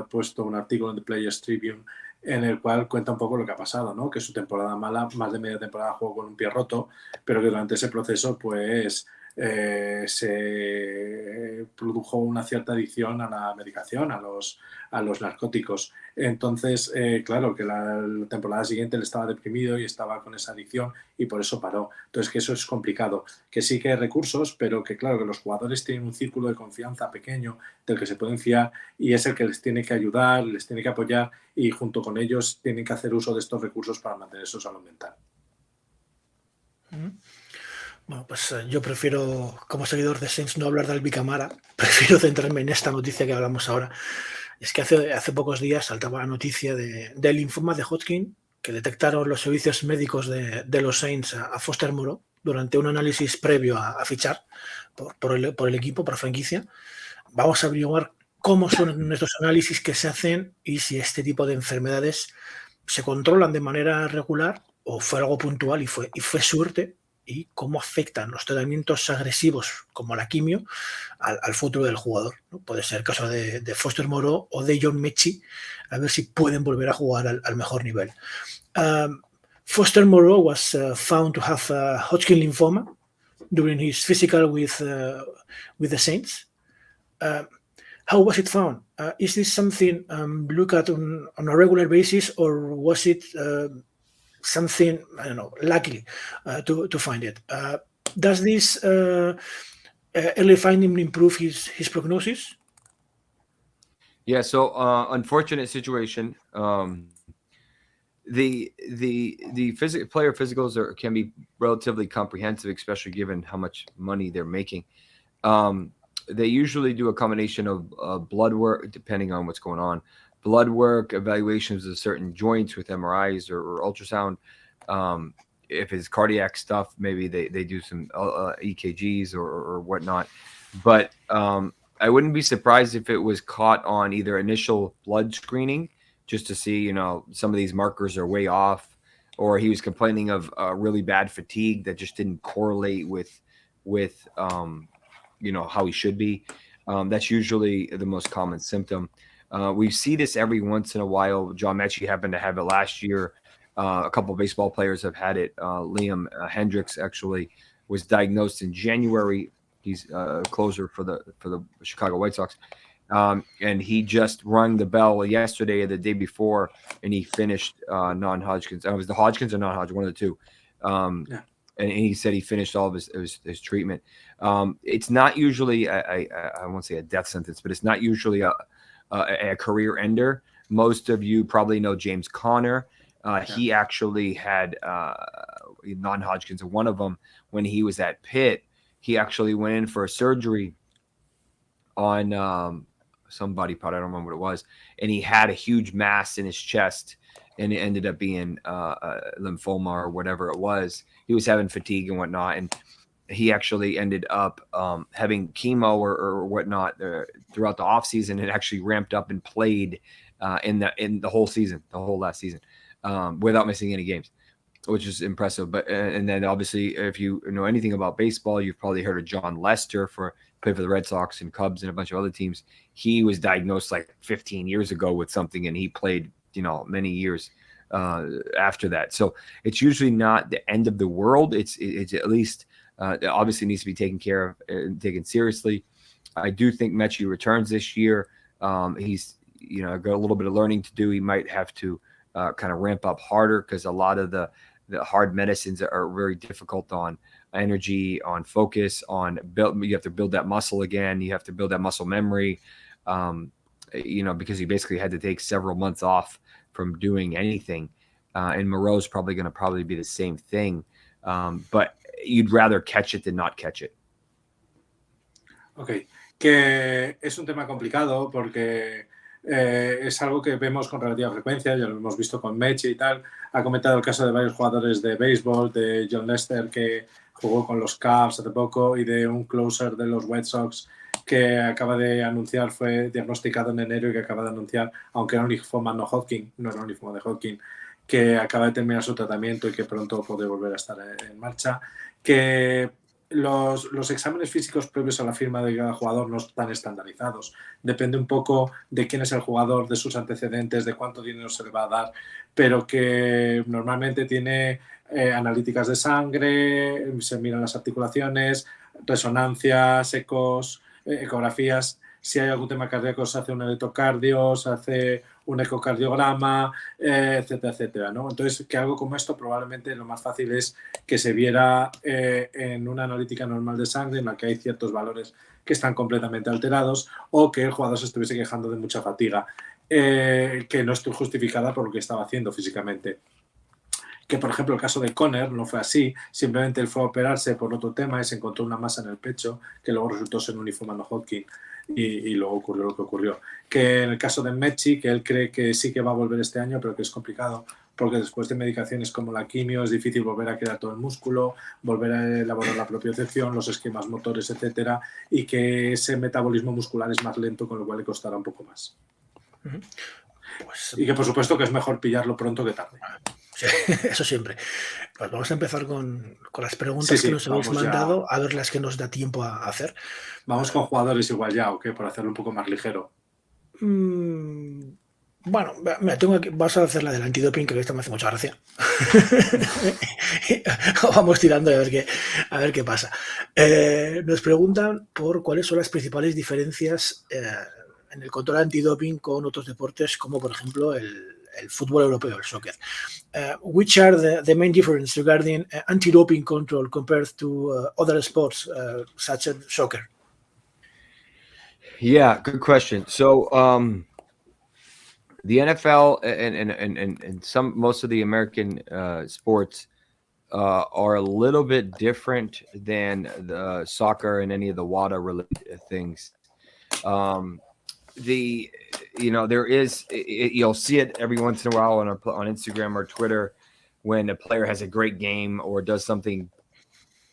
puesto un artículo en The Players Tribune en el cual cuenta un poco lo que ha pasado, ¿no? Que su temporada mala, más de media temporada jugó con un pie roto, pero que durante ese proceso pues se produjo una cierta adicción a la medicación, a los narcóticos. Entonces, claro, que la temporada siguiente él estaba deprimido y estaba con esa adicción y por eso paró. Entonces, que eso es complicado. Que sí que hay recursos, pero que claro, que los jugadores tienen un círculo de confianza pequeño del que se pueden fiar y es el que les tiene que ayudar, les tiene que apoyar y junto con ellos tienen que hacer uso de estos recursos para mantener su salud mental.
Bueno, pues yo prefiero, como seguidor de Saints, no hablar del Bicamara. Prefiero centrarme en esta noticia que hablamos ahora. Es que hace pocos días saltaba la noticia del linfoma de Hodgkin que detectaron los servicios médicos de los Saints a Foster Moreau durante un análisis previo a fichar por el equipo, por franquicia. Vamos a averiguar cómo son estos análisis que se hacen y si este tipo de enfermedades se controlan de manera regular o fue algo puntual y fue suerte, y cómo afectan los tratamientos agresivos como la quimio al futuro del jugador, ¿no? Puede ser el caso de Foster Moreau o de John Mechie, a ver si pueden volver a jugar al mejor nivel. Foster Moreau was found to have Hodgkin lymphoma during his physical with the Saints. How was it found? Is this something looked at on a regular basis, or was it something, I don't know, lucky to find it? Does this early finding improve his prognosis?
Yeah, so unfortunate situation. The player physicals can be relatively comprehensive, especially given how much money they're making. They usually do a combination of blood work, depending on what's going on. Blood work, evaluations of certain joints with MRIs or ultrasound. If it's cardiac stuff, maybe they do some EKGs or whatnot. But I wouldn't be surprised if it was caught on either initial blood screening, just to see, some of these markers are way off, or he was complaining of really bad fatigue that just didn't correlate with how he should be. That's usually the most common symptom. We see this every once in a while. John Mechie happened to have it last year. A couple of baseball players have had it. Liam Hendricks actually was diagnosed in January. He's a closer for the Chicago White Sox. And he just rung the bell yesterday or the day before, and he finished non-Hodgkin's. It was the Hodgkin's or non-Hodgkin's, one of the two. Yeah. And he said he finished all of his treatment. It's not usually, I won't say a death sentence, but it's not usually a career ender. Most of you probably know James Conner. He actually had non-Hodgkin's, and one of them, when he was at Pitt, he actually went in for a surgery on some body part. I don't remember what it was. And he had a huge mass in his chest, and it ended up being lymphoma or whatever it was. He was having fatigue and whatnot, and he actually ended up having chemo or whatnot throughout the off season, and actually ramped up and played in the whole season, the whole last season, without missing any games. which is impressive. But and then obviously, if you know anything about baseball, you've probably heard of John Lester played for the Red Sox and Cubs and a bunch of other teams. He was diagnosed like 15 years ago with something, and he played, many years after that. So it's usually not the end of the world. It's at least it obviously needs to be taken care of and taken seriously. I do think Mechie returns this year. He's got a little bit of learning to do. He might have to kind of ramp up harder because a lot of the hard medicines are very difficult on energy, on focus, on build. You have to build that muscle again. You have to build that muscle memory, because he basically had to take several months off from doing anything. And Moreau's probably going to be the same thing. But you'd rather catch it than not catch it.
Ok, que es un tema complicado porque es algo que vemos con relativa frecuencia, ya lo hemos visto con Meche y tal. Ha comentado el caso de varios jugadores de béisbol, de John Lester, que jugó con los Cubs hace poco, y de un closer de los White Sox que acaba de anunciar, fue diagnosticado en enero y que acaba de anunciar, aunque era un linfoma no Hodgkin, no era un linfoma de Hodgkin, que acaba de terminar su tratamiento y que pronto puede volver a estar en marcha. Que los exámenes físicos previos a la firma de cada jugador no están estandarizados. Depende un poco de quién es el jugador, de sus antecedentes, de cuánto dinero se le va a dar, pero que normalmente tiene analíticas de sangre, se miran las articulaciones, resonancias, ecos, ecografías. Si hay algún tema cardíaco, se hace un electrocardio, se hace un ecocardiograma, etcétera, etcétera, ¿no? Entonces, que algo como esto probablemente lo más fácil es que se viera en una analítica normal de sangre en la que hay ciertos valores que están completamente alterados, o que el jugador se estuviese quejando de mucha fatiga, que no estuvo justificada por lo que estaba haciendo físicamente. Que, por ejemplo, el caso de Conner no fue así, simplemente él fue a operarse por otro tema y se encontró una masa en el pecho que luego resultó ser un linfoma no Hodgkin y luego ocurrió lo que ocurrió. Que en el caso de Mechie, que él cree que sí que va a volver este año, pero que es complicado porque después de medicaciones como la quimio es difícil volver a crear todo el músculo, volver a elaborar la propiocepción, los esquemas motores, etcétera, y que ese metabolismo muscular es más lento, con lo cual le costará un poco más. Pues, y que por supuesto que es mejor pillarlo pronto que tarde.
Sí, eso siempre. Pues vamos a empezar con las preguntas que nos habéis mandado, a ver las que nos da tiempo a hacer.
Vamos con jugadores igual ya, ¿o qué? Por hacerlo un poco más ligero.
Bueno, mira, vamos a hacer la del antidoping, que esta me hace mucha gracia. Vamos tirando a ver qué pasa. Nos preguntan por cuáles son las principales diferencias en el control antidoping con otros deportes, como por ejemplo el fútbol europeo, el soccer. Which are the main differences regarding anti-doping control compared to other sports, such as soccer?
Yeah, good question. So the NFL and most of the American sports are a little bit different than the soccer and any of the WADA related things. There is, you'll see it every once in a while on Instagram or Twitter when a player has a great game or does something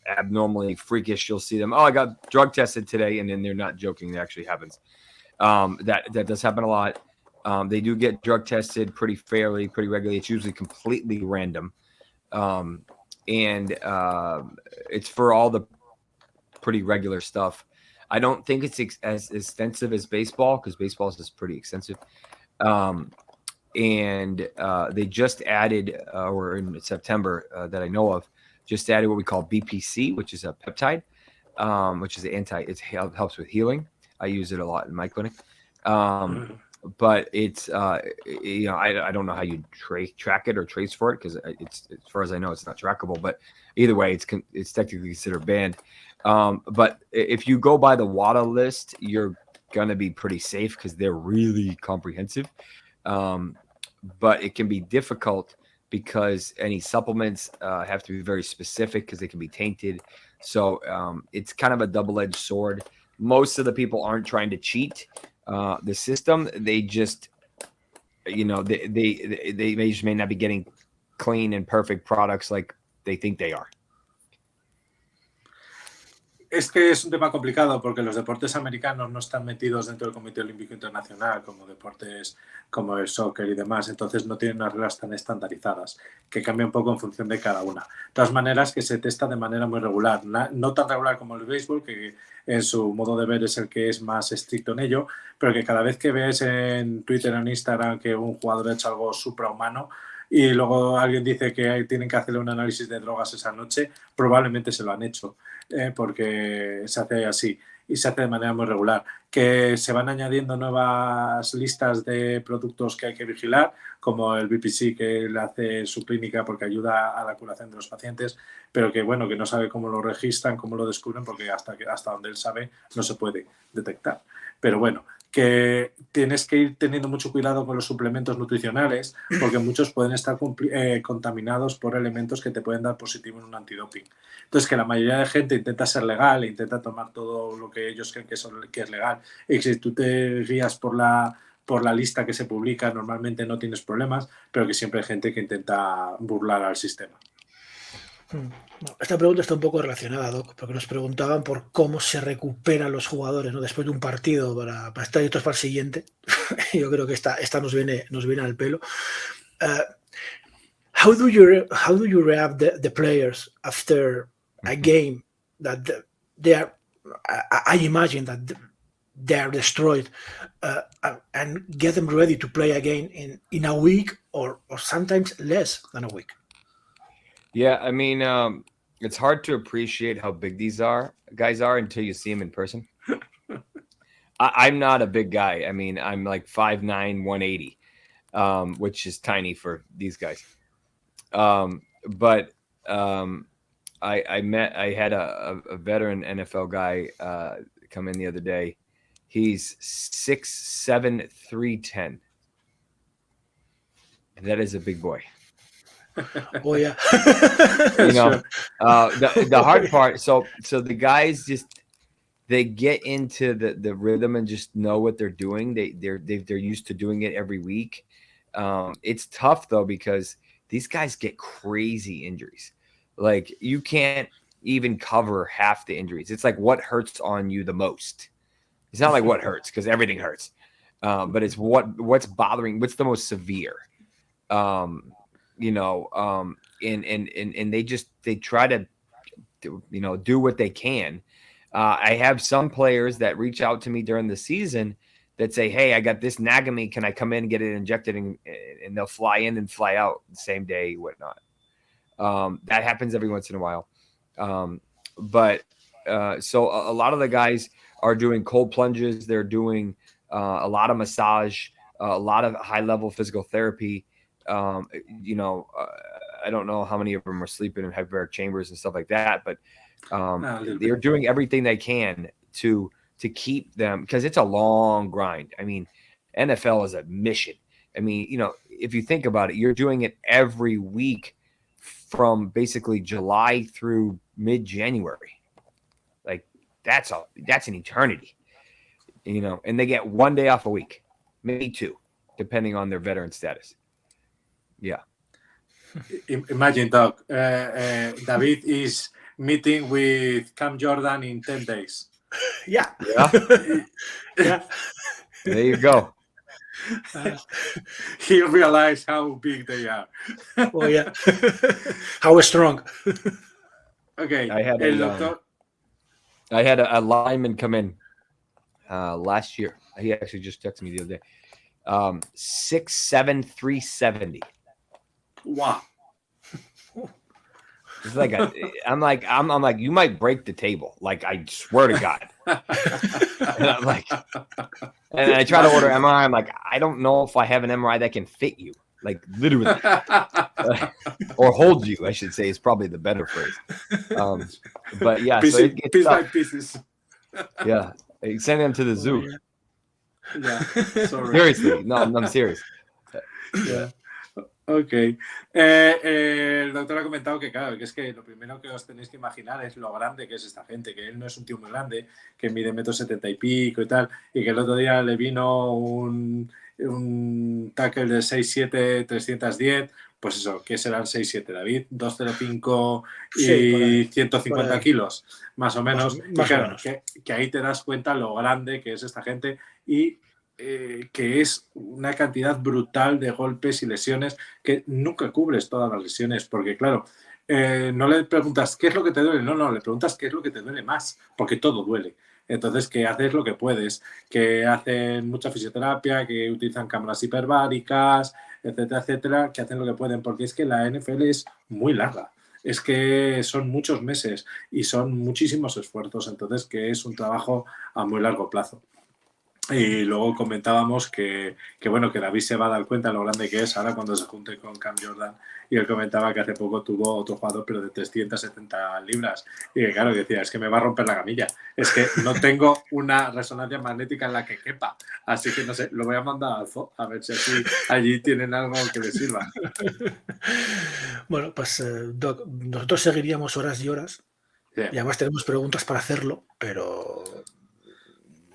abnormally freakish. You'll see them, I got drug tested today, and then they're not joking. It actually happens. That does happen a lot. They do get drug tested pretty regularly. It's usually completely random. And it's for all the pretty regular stuff. I don't think it's as extensive as baseball, because baseball is pretty extensive. And they just added, or in September that I know of, just added what we call BPC, which is a peptide, which is it helps with healing. I use it a lot in my clinic. But it's, I don't know how you track it or trace for it, because it's, as far as I know, it's not trackable. But either way, it's technically considered banned. But if you go by the WADA list, you're going to be pretty safe because they're really comprehensive. But it can be difficult because any supplements have to be very specific because they can be tainted. So it's kind of a double-edged sword. Most of the people aren't trying to cheat the system. They just, they just may not be getting clean and perfect products like they think they are.
Es que es un tema complicado porque los deportes americanos no están metidos dentro del Comité Olímpico Internacional como deportes como el soccer y demás, entonces no tienen unas reglas tan estandarizadas, que cambia un poco en función de cada una. De todas maneras, que se testa de manera muy regular, no tan regular como el béisbol, que en su modo de ver es el que es más estricto en ello, pero que cada vez que ves en Twitter o en Instagram que un jugador ha hecho algo suprahumano y luego alguien dice que tienen que hacerle un análisis de drogas esa noche, probablemente se lo han hecho. Porque se hace así y se hace de manera muy regular. Que se van añadiendo nuevas listas de productos que hay que vigilar, como el BPC que le hace su clínica porque ayuda a la curación de los pacientes, pero que bueno, que no sabe cómo lo registran, cómo lo descubren, porque hasta donde él sabe no se puede detectar. Pero bueno, que tienes que ir teniendo mucho cuidado con los suplementos nutricionales porque muchos pueden estar contaminados por elementos que te pueden dar positivo en un antidoping. Entonces, que la mayoría de gente intenta ser legal e intenta tomar todo lo que ellos creen que es legal. Y si tú te guías por la lista que se publica, normalmente no tienes problemas, pero que siempre hay gente que intenta burlar al sistema.
Esta pregunta está un poco relacionada, Doc, porque nos preguntaban por cómo se recuperan los jugadores, ¿no?, después de un partido para estar listos para el siguiente. Yo creo que esta nos viene al pelo. How do you react the players after a game that they are? I imagine that they are destroyed, and get them ready to play again in a week or sometimes less than a week.
Yeah, I mean, it's hard to appreciate how big these guys are until you see them in person. I'm not a big guy. I mean, I'm like 5'9", 180, which is tiny for these guys. But I had a veteran NFL guy come in the other day. He's 6'7", 310. And that is a big boy.
Oh yeah.
You know, the hard part. So the guys they get into the rhythm and just know what they're doing. They're used to doing it every week. It's tough though because these guys get crazy injuries. Like you can't even cover half the injuries. It's like what hurts on you the most. It's not like what hurts because everything hurts, but it's what's bothering. What's the most severe? You know, and they try to, do what they can. I have some players that reach out to me during the season that say, "Hey, I got this nagging me. Can I come in and get it injected?" And they'll fly in and fly out the same day, whatnot. That happens every once in a while. But so a lot of the guys are doing cold plunges. They're doing a lot of massage, a lot of high-level physical therapy. I don't know how many of them are sleeping in hyperbaric chambers and stuff like that, but they're doing everything they can to keep them, because it's a long grind. I mean, NFL is a mission. I mean, if you think about it, you're doing it every week from basically July through mid-January. Like that's an eternity, and they get 1 day off a week, maybe 2, depending on their veteran status. Yeah.
Imagine, Doc, David is meeting with Cam Jordan in 10 days.
Yeah.
Yeah. There you go.
He realized how big they are.
Oh yeah. How strong.
Okay.
I had a lineman come in last year. He actually just texted me the other day. 6'7", 370.
Wow.
It's like I'm like, you might break the table. Like, I swear to God. And I'm like, and I try to order MRI. I'm like, I don't know if I have an MRI that can fit you. Like, literally. Or hold you, I should say, is probably the better phrase. But yeah, so it gets
piece by
tough.
pieces.
Yeah. Send them to the zoo.
Yeah. Sorry.
Seriously. No, I'm serious.
Yeah. Ok. El doctor ha comentado que, claro, que es que lo primero que os tenéis que imaginar es lo grande que es esta gente, que él no es un tío muy grande, que mide 1,70 y pico y tal, y que el otro día le vino un tackle de 6'7", 310, pues eso, ¿qué serán 6-7, David? 205 y
Sí, por ahí,
150
por ahí.
kilos, más o menos.
Más
y claro,
o menos.
que ahí te das cuenta lo grande que es esta gente y que es una cantidad brutal de golpes y lesiones que nunca cubres todas las lesiones, porque claro, no le preguntas qué es lo que te duele, no, le preguntas qué es lo que te duele más, porque todo duele. Entonces, que haces lo que puedes, que hacen mucha fisioterapia, que utilizan cámaras hiperbáricas, etcétera, etcétera, que hacen lo que pueden, porque es que la NFL es muy larga. Es que son muchos meses y son muchísimos esfuerzos, entonces que es un trabajo a muy largo plazo. Y luego comentábamos que bueno, que David se va a dar cuenta de lo grande que es ahora cuando se junte con Cam Jordan, y él comentaba que hace poco tuvo otro jugador pero de 370 libras y que claro, decía, es que me va a romper la camilla, es que no tengo una resonancia magnética en la que quepa, así que no sé, lo voy a mandar a Alfo a ver si así allí tienen algo que le sirva.
Bueno, pues Doc, nosotros seguiríamos horas y horas,
Sí.
y además tenemos preguntas para hacerlo, pero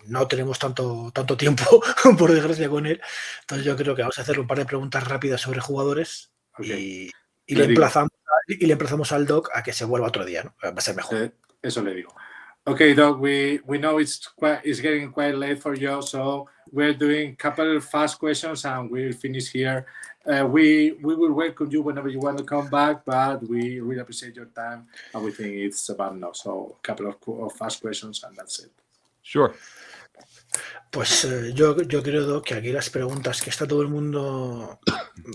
no tenemos tanto tiempo, por desgracia, con él. Entonces yo creo que vamos a hacer un par de preguntas rápidas sobre jugadores,
Okay.
y le emplazamos al Doc a que se vuelva otro día, ¿no? Va a ser mejor.
Eso le digo. Okay, Doc, we know it's getting quite late for you, so we're doing a couple of fast questions and we'll finish here. We will welcome you whenever you want to come back, but we really appreciate your time and we think it's about now. So a couple of fast questions and that's it.
Sure.
Pues yo creo, Doc, que aquí las preguntas que está todo el mundo,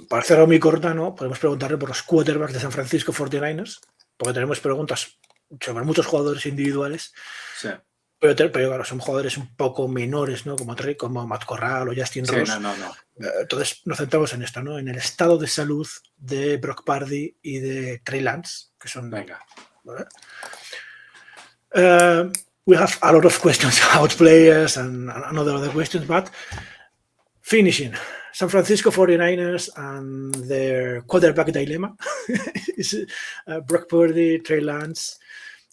para hacerlo muy corta, ¿no? Podemos preguntarle por los quarterbacks de San Francisco 49ers, porque tenemos preguntas sobre muchos jugadores individuales.
Sí.
Pero claro, son jugadores un poco menores, ¿no? Como Matt Corral o Justin Ross.
No.
Entonces nos centramos en esto, ¿no? En el estado de salud de Brock Purdy y de Trey Lance, que son...
Venga.
We have a lot of questions about players and other questions, but finishing, San Francisco 49ers and their quarterback dilemma is Brock Purdy, Trey Lance.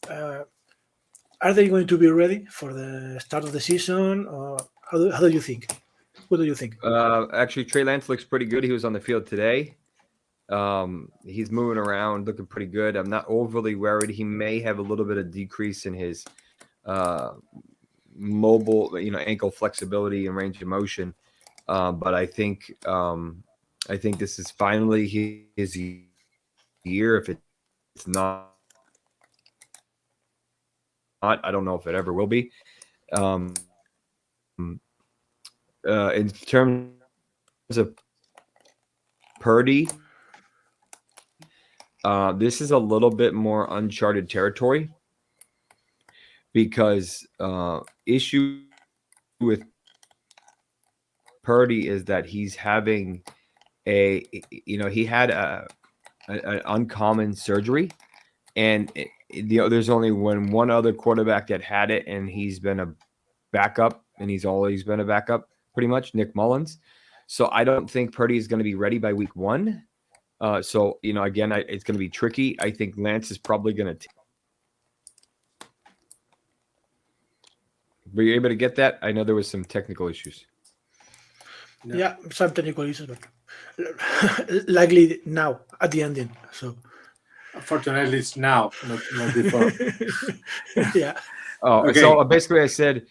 Are they going to be ready for the start of the season? Or how do you think? What do you think?
Actually, Trey Lance looks pretty good. He was on the field today. He's moving around, looking pretty good. I'm not overly worried. He may have a little bit of decrease in his mobile, ankle flexibility and range of motion. But I think this is finally his year. If it's not, I don't know if it ever will be. In terms of Purdy, this is a little bit more uncharted territory because issue with Purdy is that he's having he had an uncommon surgery, and there's only one other quarterback that had it, and he's been a backup, and he's always been a backup pretty much, Nick Mullins. So I don't think Purdy is going to be ready by week 1. So, again, it's going to be tricky. I think Lance is probably going to Were you able to get that? I know there was some technical issues.
Yeah, some technical issues, but likely now at the ending. So
Unfortunately, it's now, not before.
Yeah.
Oh, okay. So basically, I said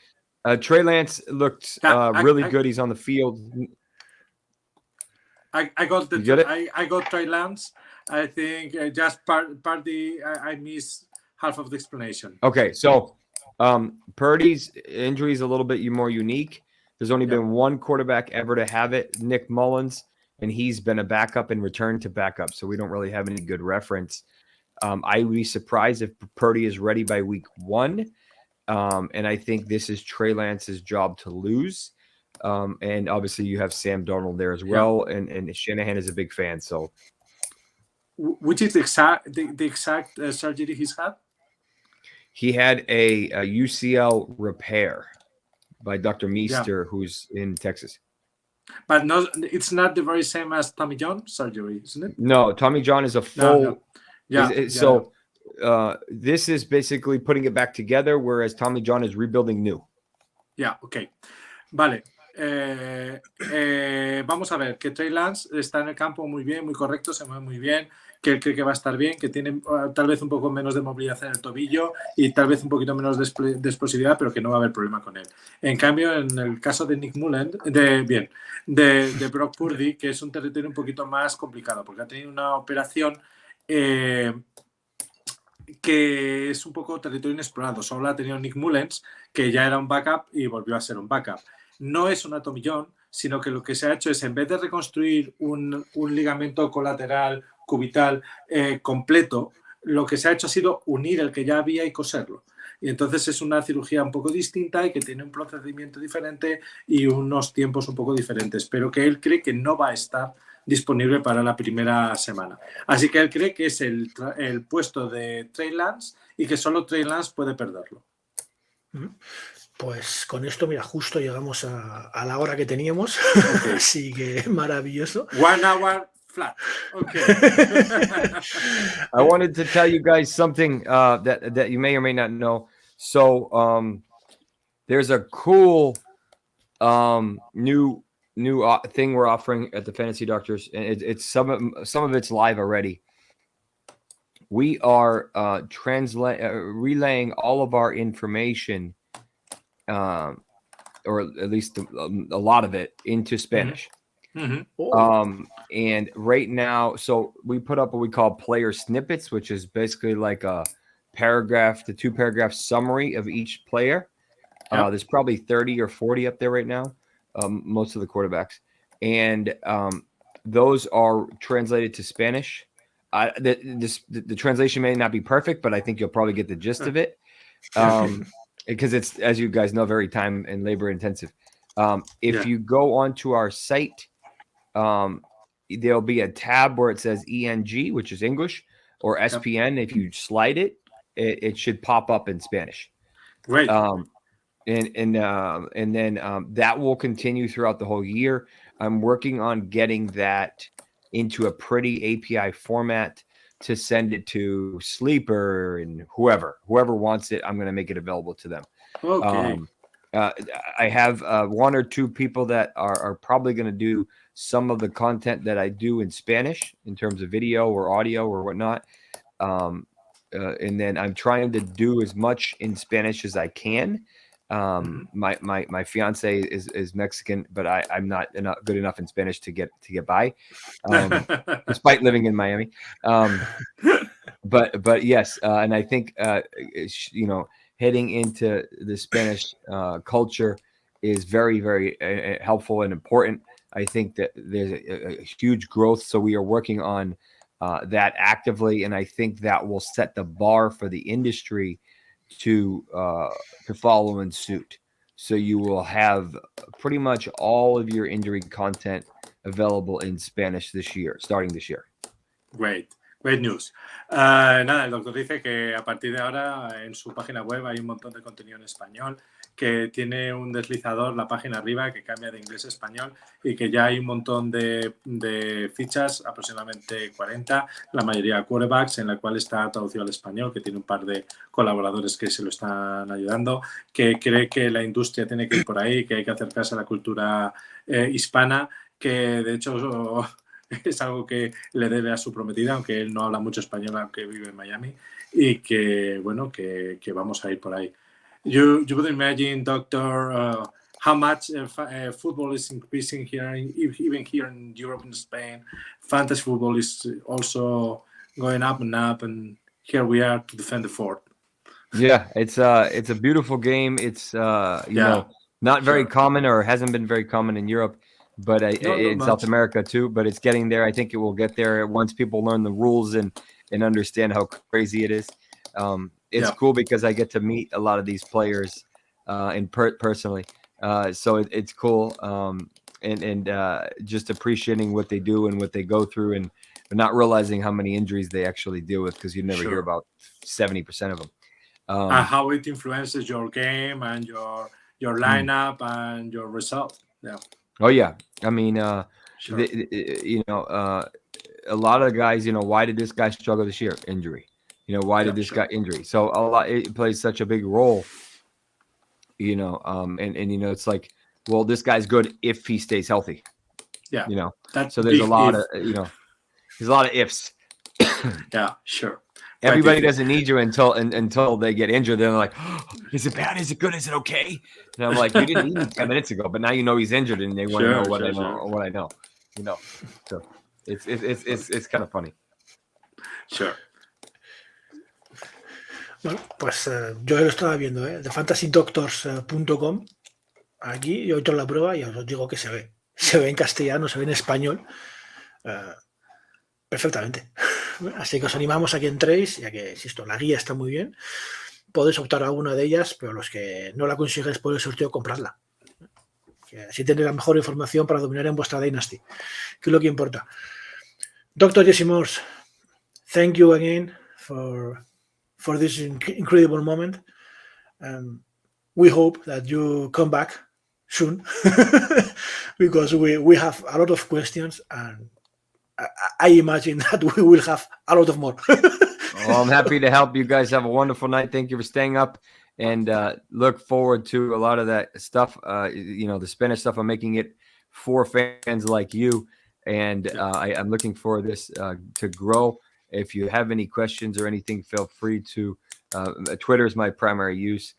Trey Lance looked really good. He's on the field.
I got Trey Lance. I think just Purdy. I missed half of the explanation.
Okay, so Purdy's injury is a little bit more unique. There's only been one quarterback ever to have it, Nick Mullins, and he's been a backup and returned to backup, so we don't really have any good reference. I would be surprised if Purdy is ready by week 1, and I think this is Trey Lance's job to lose. And obviously you have Sam Darnold there as well, and Shanahan is a big fan. So,
which is the exact surgery he's had?
He had a UCL repair by Dr. Meester, who's in Texas.
But no, it's not the very same as Tommy John surgery, isn't it?
No, Tommy John is a full.
No.
So this is basically putting it back together, whereas Tommy John is rebuilding new.
Yeah, okay. Vale. vamos a ver, que Trey Lance está en el campo muy bien, muy correcto, se mueve muy bien, que él cree que va a estar bien, que tiene tal vez un poco menos de movilidad en el tobillo y tal vez un poquito menos de explosividad, pero que no va a haber problema con él. En cambio, en el caso de Nick Mullen, de Brock Purdy, que es un territorio un poquito más complicado, porque ha tenido una operación que es un poco territorio inexplorado. Solo ha tenido Nick Mullens, que ya era un backup y volvió a ser un backup. No es un tomillón, sino que lo que se ha hecho es, en vez de reconstruir un ligamento colateral cubital completo, lo que se ha hecho ha sido unir el que ya había y coserlo. Y entonces es una cirugía un poco distinta y que tiene un procedimiento diferente y unos tiempos un poco diferentes, pero que él cree que no va a estar disponible para la primera semana. Así que él cree que es el puesto de Trey Lance y que solo Trey Lance puede perderlo.
Pues con esto, mira, justo llegamos a la hora que teníamos, okay. Así que maravilloso.
1 hour flat. Okay.
I wanted to tell you guys something that you may or may not know. So there's a cool new thing we're offering at the Fantasy Doctors, and it's some of it's live already. We are relaying all of our information, or at least a lot of it, into Spanish. Mm-hmm. And right now, so we put up what we call player snippets, which is basically like a paragraph to 2 paragraph summary of each player. Yep. There's probably 30 or 40 up there right now. Most of the quarterbacks, and those are translated to Spanish. The translation may not be perfect, but I think you'll probably get the gist of it, because it's, as you guys know, very time and labor intensive. If you go onto our site, there'll be a tab where it says ENG, which is English, or SPN. If you slide it, it should pop up in Spanish.
Right.
And then that will continue throughout the whole year. I'm working on getting that into a pretty API format to send it to Sleeper and whoever wants it. I'm going to make it available to them.
Okay.
I have 1 or 2 people that are probably going to do some of the content that I do in Spanish in terms of video or audio or whatnot. And then I'm trying to do as much in Spanish as I can. My fiance is Mexican, but I'm not good enough in Spanish to get by, despite living in Miami. But yes, and I think heading into the Spanish culture is very, very helpful and important. I think that there's a huge growth, so we are working on that actively, and I think that will set the bar for the industry to follow in suit. So you will have pretty much all of your injury content available in Spanish starting this year.
Great news. Nada, el doctor dice que a partir de ahora en su página web hay un montón de contenido en español, que tiene un deslizador la página arriba que cambia de inglés a español y que ya hay un montón de fichas, aproximadamente 40, la mayoría quarterbacks, en la cual está traducido al español, que tiene un par de colaboradores que se lo están ayudando, que cree que la industria tiene que ir por ahí, que hay que acercarse a la cultura hispana, que de hecho es algo que le debe a su prometida, aunque él no habla mucho español, aunque vive en Miami, y que bueno, que vamos a ir por ahí. You would imagine, Doctor, how much football is increasing here, even here in Europe and Spain. Fantasy football is also going up, and here we are to defend the fort.
Yeah, it's a beautiful game. It's not very common, or hasn't been very common in Europe, but in South America too. But it's getting there. I think it will get there once people learn the rules and understand how crazy it is. It's cool because I get to meet a lot of these players personally. So it's cool. And just appreciating what they do and what they go through, and not realizing how many injuries they actually deal with, because you never hear about 70% of them.
And how it influences your game and your lineup and your result. Yeah.
Oh yeah. I mean, a lot of guys, why did this guy struggle this year? Injury. Why did this guy injury? So it plays such a big role, and it's like well, this guy's good if he stays healthy.
Yeah.
You know,
That's
so there's a
big
lot
if.
of, there's a lot of ifs.
Yeah, sure.
Everybody doesn't need you until they get injured. Then they're like, oh, is it bad? Is it good? Is it okay? And I'm like, you didn't need me 10 minutes ago, but now you know he's injured, and they want to know what I know or what I know. So it's kind of funny.
Sure.
Bueno, pues yo lo estaba viendo, de fantasydoctors.com. Aquí yo he hecho la prueba y os digo que se ve. Se ve en castellano, se ve en español. Perfectamente. Así que os animamos a que entréis, ya que, insisto, la guía está muy bien. Podéis optar a una de ellas, pero los que no la consigáis por el sorteo, compradla. Que así tenéis la mejor información para dominar en vuestra Dynasty, que es lo que importa. Doctor Jesse Morse, thank you again for this incredible moment. We hope that you come back soon because we have a lot of questions, and I imagine that we will have a lot of more.
Well, I'm happy to help. You guys have a wonderful night. Thank you for staying up, and look forward to a lot of that stuff. The Spanish stuff, I'm making it for fans like you, and I'm looking for this to grow. If you have any questions or anything, feel free to. Twitter is my primary use.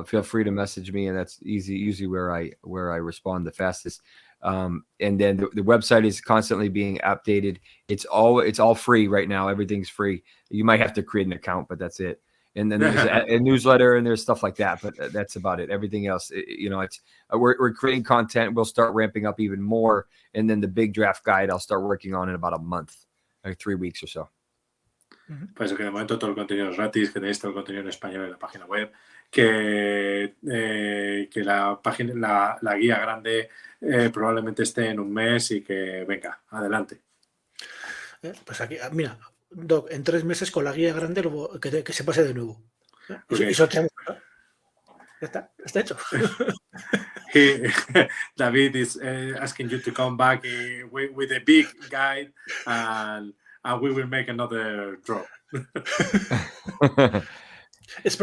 Feel free to message me, and that's usually where I respond the fastest. And then the website is constantly being updated. It's all free right now. Everything's free. You might have to create an account, but that's it. And then there's a newsletter and there's stuff like that, but that's about it. Everything else, it's we're creating content. We'll start ramping up even more, and then the big draft guide I'll start working on in about a month, like 3 weeks or so.
Pues que de momento todo el contenido es gratis, que tenéis todo el contenido en español en la página web, que la página, la guía grande probablemente esté en un mes y que venga, adelante.
Pues aquí, mira, Doc, en 3 meses con la guía grande que se pase de nuevo.
Okay.
Eso tenemos, ¿no? Ya está hecho.
David is asking you to come back with a big guide and we will make another draw.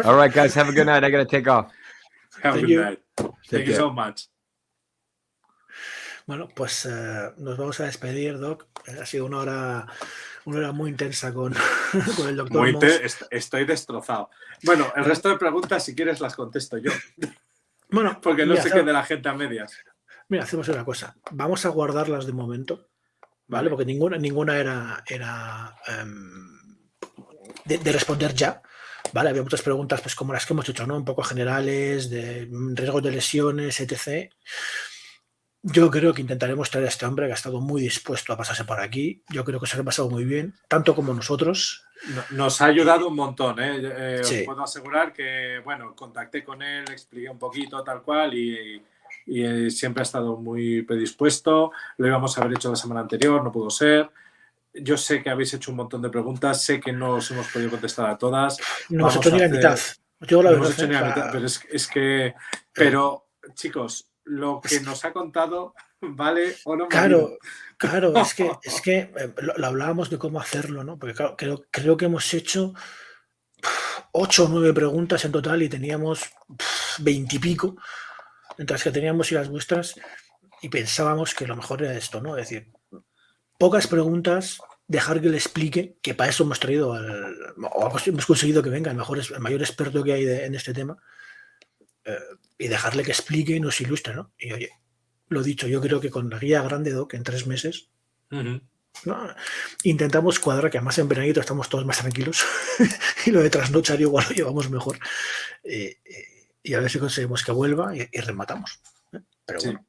All right, guys, have a good night. I got to take off.
Have a good night. Thank you so much.
Bueno, pues nos vamos a despedir, Doc. Ha sido una hora muy intensa con el doctor Morse.
Estoy destrozado. Bueno, el resto de preguntas, si quieres, las contesto yo.
Bueno,
porque no se quede la gente a medias.
Mira, hacemos una cosa. Vamos a guardarlas de momento, ¿vale? Porque ninguna era de responder ya. Vale, había muchas preguntas, pues como las que hemos hecho, ¿no? Un poco generales, de riesgos de lesiones, etc. Yo creo que intentaremos traer a este hombre que ha estado muy dispuesto a pasarse por aquí. Yo creo que se lo ha pasado muy bien, tanto como nosotros.
Nos ha ayudado un montón, ¿eh?
Sí.
Os puedo asegurar que, bueno, contacté con él, expliqué un poquito, tal cual, y siempre ha estado muy predispuesto. Lo íbamos a haber hecho la semana anterior, no pudo ser. Yo sé que habéis hecho un montón de preguntas, sé que no os hemos podido contestar a todas.
No hemos hecho ni la mitad.
No hemos hecho ni la mitad, pero es que... Pero, chicos, lo que nos ha contado vale o no.
Claro, es que lo hablábamos de cómo hacerlo, ¿no? Porque claro, creo que hemos hecho 8 o 9 preguntas en total y teníamos 20 y pico, entre las que teníamos y las vuestras, y pensábamos que lo mejor era esto, ¿no? Es decir, pocas preguntas, dejar que le explique, que para eso hemos traído o hemos conseguido que venga el mayor experto que hay en este tema, y dejarle que explique y nos ilustre, ¿no? Y oye, lo dicho, yo creo que con la guía grande, Doc, en 3 meses, ¿no? Intentamos cuadrar, que además en veranito estamos todos más tranquilos y lo de trasnochar igual lo llevamos mejor, y a ver si conseguimos que vuelva y rematamos, ¿eh? Pero sí. Bueno,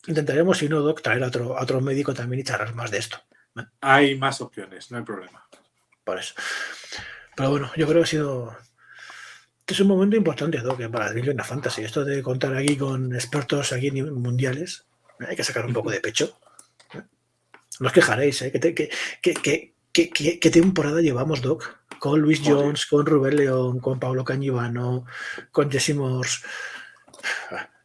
intentaremos, si no, Doc, traer a otro médico también y charlar más de esto, ¿eh?
Hay más opciones, no hay problema.
Por eso. Pero bueno, yo creo que ha sido... Este es un momento importante, Doc, para la Fantasy. Esto de contar aquí con expertos aquí en mundiales, hay que sacar un poco de pecho. No os quejaréis, ¿eh? ¿Qué temporada llevamos, Doc? Con Luis Jones, con Rubén León, con Pablo Cañivano, con Jesse Morse.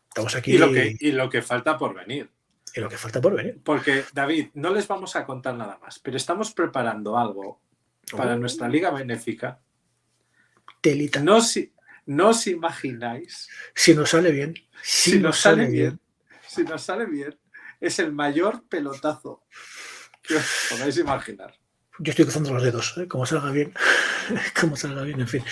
Estamos aquí.
Y lo que falta por venir.
Y lo que falta por venir.
Porque, David, no les vamos a contar nada más, pero estamos preparando algo para nuestra liga benéfica.
Telita.
No os imagináis.
Si nos sale bien.
Si nos sale bien. si nos sale bien, es el mayor pelotazo que os podáis imaginar.
Yo estoy cruzando los dedos, ¿eh? Como salga bien. Como salga bien, en fin.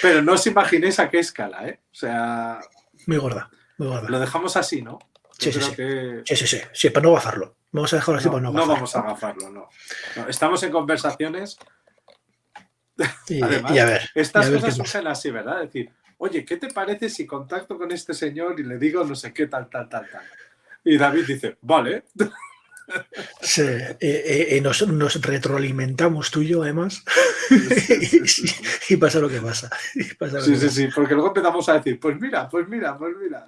Pero no os imaginéis a qué escala, ¿eh? O sea...
Muy gorda, muy gorda.
Lo dejamos así, ¿no?
Sí, sí, para no agafarlo. Vamos a dejarlo así para no agafarlo.
No vamos a agafarlo, no. Estamos en conversaciones. Además,
y a ver,
estas cosas surgen así, ¿verdad? Es decir, oye, ¿qué te parece si contacto con este señor y le digo no sé qué, tal? Y David dice, vale.
Sí, y nos retroalimentamos tú y yo, además. Y pasa lo que pasa.
Sí, porque luego empezamos a decir, pues mira,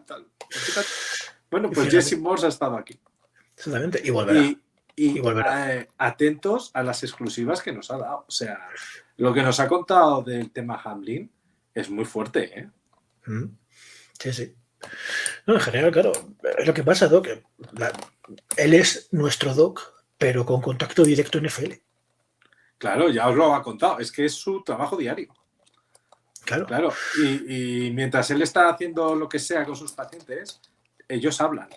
tal. Bueno, pues Jesse Morse ha estado aquí.
Exactamente, y volverá.
Y volverá. Atentos a las exclusivas que nos ha dado. O sea, lo que nos ha contado del tema Hamlin es muy fuerte, ¿eh?
Sí. No, en general, claro, es lo que pasa, Doc. Él es nuestro Doc, pero con contacto directo en FL.
Claro, ya os lo ha contado. Es que es su trabajo diario.
Claro.
Y mientras él está haciendo lo que sea con sus pacientes, ellos hablan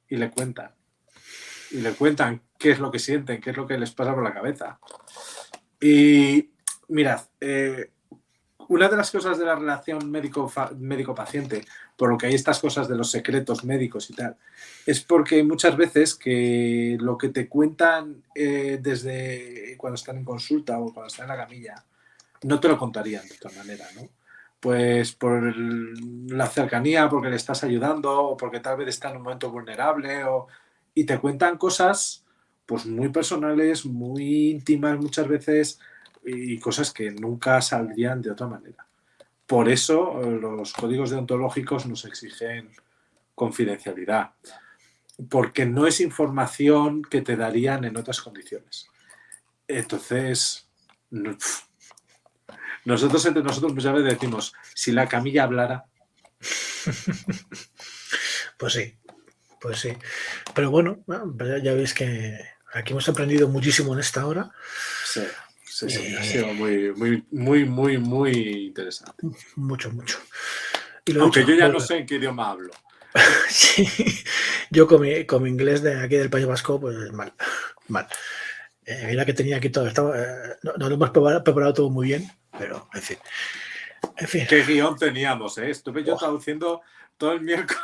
y le cuentan. Y le cuentan qué es lo que sienten, qué es lo que les pasa por la cabeza. Y mirad, una de las cosas de la relación médico-paciente, por lo que hay estas cosas de los secretos médicos y tal, es porque muchas veces que lo que te cuentan desde cuando están en consulta o cuando están en la camilla, no te lo contarían de otra manera, ¿no? Pues por la cercanía, porque le estás ayudando o porque tal vez está en un momento vulnerable y te cuentan cosas pues muy personales, muy íntimas muchas veces y cosas que nunca saldrían de otra manera. Por eso los códigos deontológicos nos exigen confidencialidad, porque no es información que te darían en otras condiciones. Entonces, nosotros entre nosotros muchas veces decimos, si la camilla hablara...
Pues sí. Pero bueno, ya veis que aquí hemos aprendido muchísimo en esta hora.
Sí, ha sido muy interesante.
Mucho.
Aunque yo ya no sé en qué idioma hablo.
Sí, yo con mi inglés de aquí del País Vasco, pues mal. Mira que tenía aquí todo, no lo hemos preparado todo muy bien, pero en fin.
¿Qué guión teníamos? Estuve yo traduciendo todo el miércoles.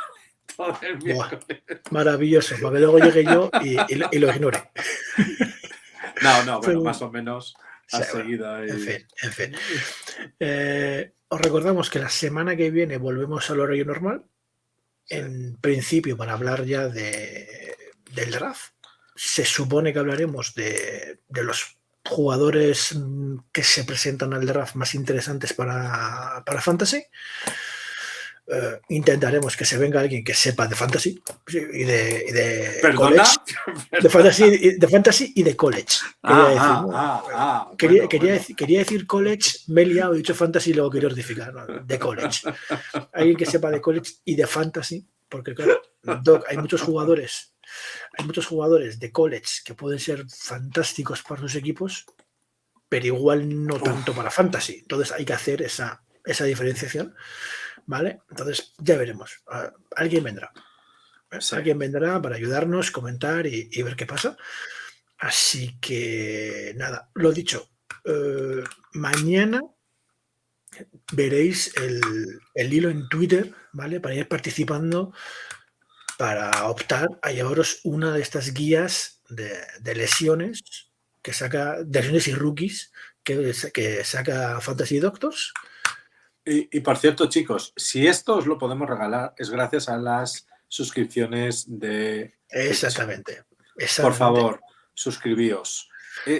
Maravilloso, para que luego llegue yo y lo ignore.
No, bueno, más o menos has seguido ahí.
En fin. Os recordamos que la semana que viene volvemos al horario normal. Sí. En principio, para hablar ya del draft. Se supone que hablaremos de los jugadores que se presentan al draft más interesantes para Fantasy. Intentaremos que se venga alguien que sepa de Fantasy y de college. De Fantasy y de college. Quería decir college, me he liado, he dicho Fantasy y luego quería rectificar. ¿No? De college. Alguien que sepa de college y de Fantasy, porque claro, Doc, hay muchos jugadores de college que pueden ser fantásticos para sus equipos, pero igual no tanto para Fantasy. Entonces hay que hacer esa diferenciación. ¿Vale? Entonces ya veremos. Alguien vendrá. Sí. Alguien vendrá para ayudarnos, comentar y ver qué pasa. Así que nada, lo dicho. Mañana veréis el hilo en Twitter, ¿vale? Para ir participando, para optar a llevaros una de estas guías de lesiones que saca, de lesiones y rookies que saca Fantasy Doctors.
Y por cierto, chicos, si esto os lo podemos regalar es gracias a las suscripciones de...
Exactamente.
Por favor, suscribíos.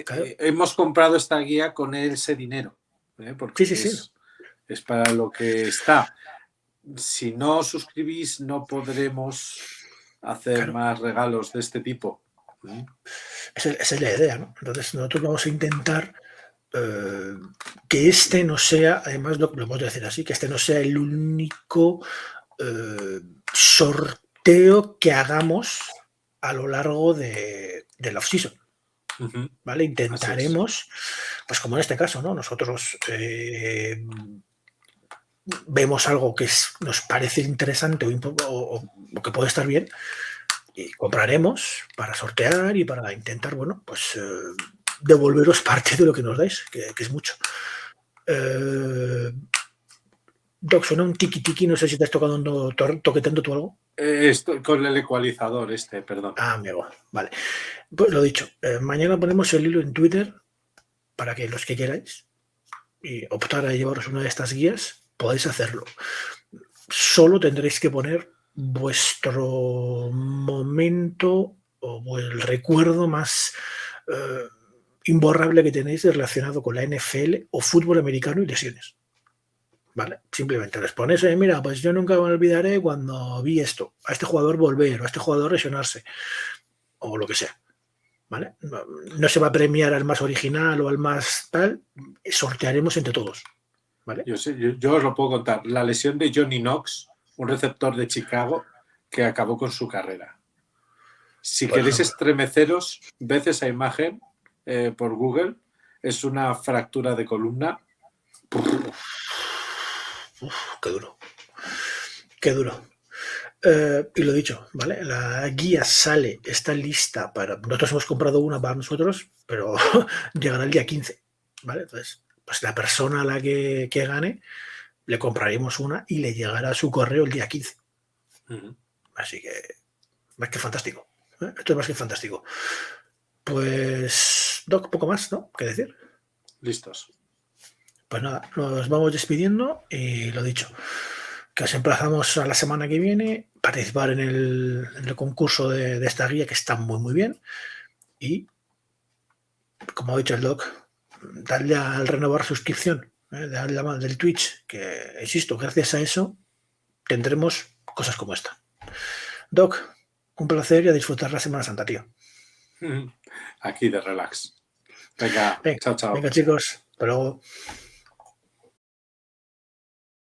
Claro. Hemos comprado esta guía con ese dinero, porque sí. Es para lo que está. Si no os suscribís, no podremos hacer más regalos de este tipo.
Esa es la idea, ¿no? Entonces nosotros vamos a intentar que este no sea, además lo podemos decir así, que este no sea el único sorteo que hagamos a lo largo de la off-season. ¿Vale? Intentaremos, pues como en este caso, ¿no? Nosotros vemos algo que nos parece interesante o que puede estar bien, Y compraremos para sortear y para intentar, bueno, pues devolveros parte de lo que nos dais, que es mucho. Doc, suena un tiki-tiki, no sé si te has tocado toqueteando tú algo.
Estoy con el ecualizador perdón.
Ah, amigo, vale. Pues lo dicho, mañana ponemos el hilo en Twitter para que los que queráis y optar a llevaros una de estas guías, podáis hacerlo. Solo tendréis que poner vuestro momento o el recuerdo más imborrable que tenéis relacionado con la NFL o fútbol americano y lesiones. ¿Vale? Simplemente les pones, mira, pues yo nunca me olvidaré cuando vi esto, a este jugador volver o a este jugador lesionarse o lo que sea. ¿Vale? No se va a premiar al más original o al más tal, sortearemos entre todos. ¿Vale?
Yo os lo puedo contar. La lesión de Johnny Knox, un receptor de Chicago que acabó con su carrera. Si
Por
queréis
ejemplo.
estremeceros, ved esa imagen por Google. Es una fractura de columna.
Uf, qué duro. Qué duro. Y lo dicho, ¿vale? La guía está lista para... Nosotros hemos comprado una para nosotros, pero llegará el día 15, ¿vale? Entonces, pues la persona a la que gane, le compraremos una y le llegará a su correo el día 15. Así que, más que fantástico. Esto es más que fantástico. Pues, Doc, poco más, ¿no? ¿Qué decir?
Listos.
Pues nada, nos vamos despidiendo y lo dicho, que os emplazamos a la semana que viene, participar en el concurso de esta guía que está muy muy bien y, como ha dicho el Doc, darle al renovar suscripción, del Twitch, que insisto, gracias a eso tendremos cosas como esta. Doc, un placer y a disfrutar la Semana Santa, tío.
Aquí de relax. Venga, chao, chao.
Venga chicos, hasta luego.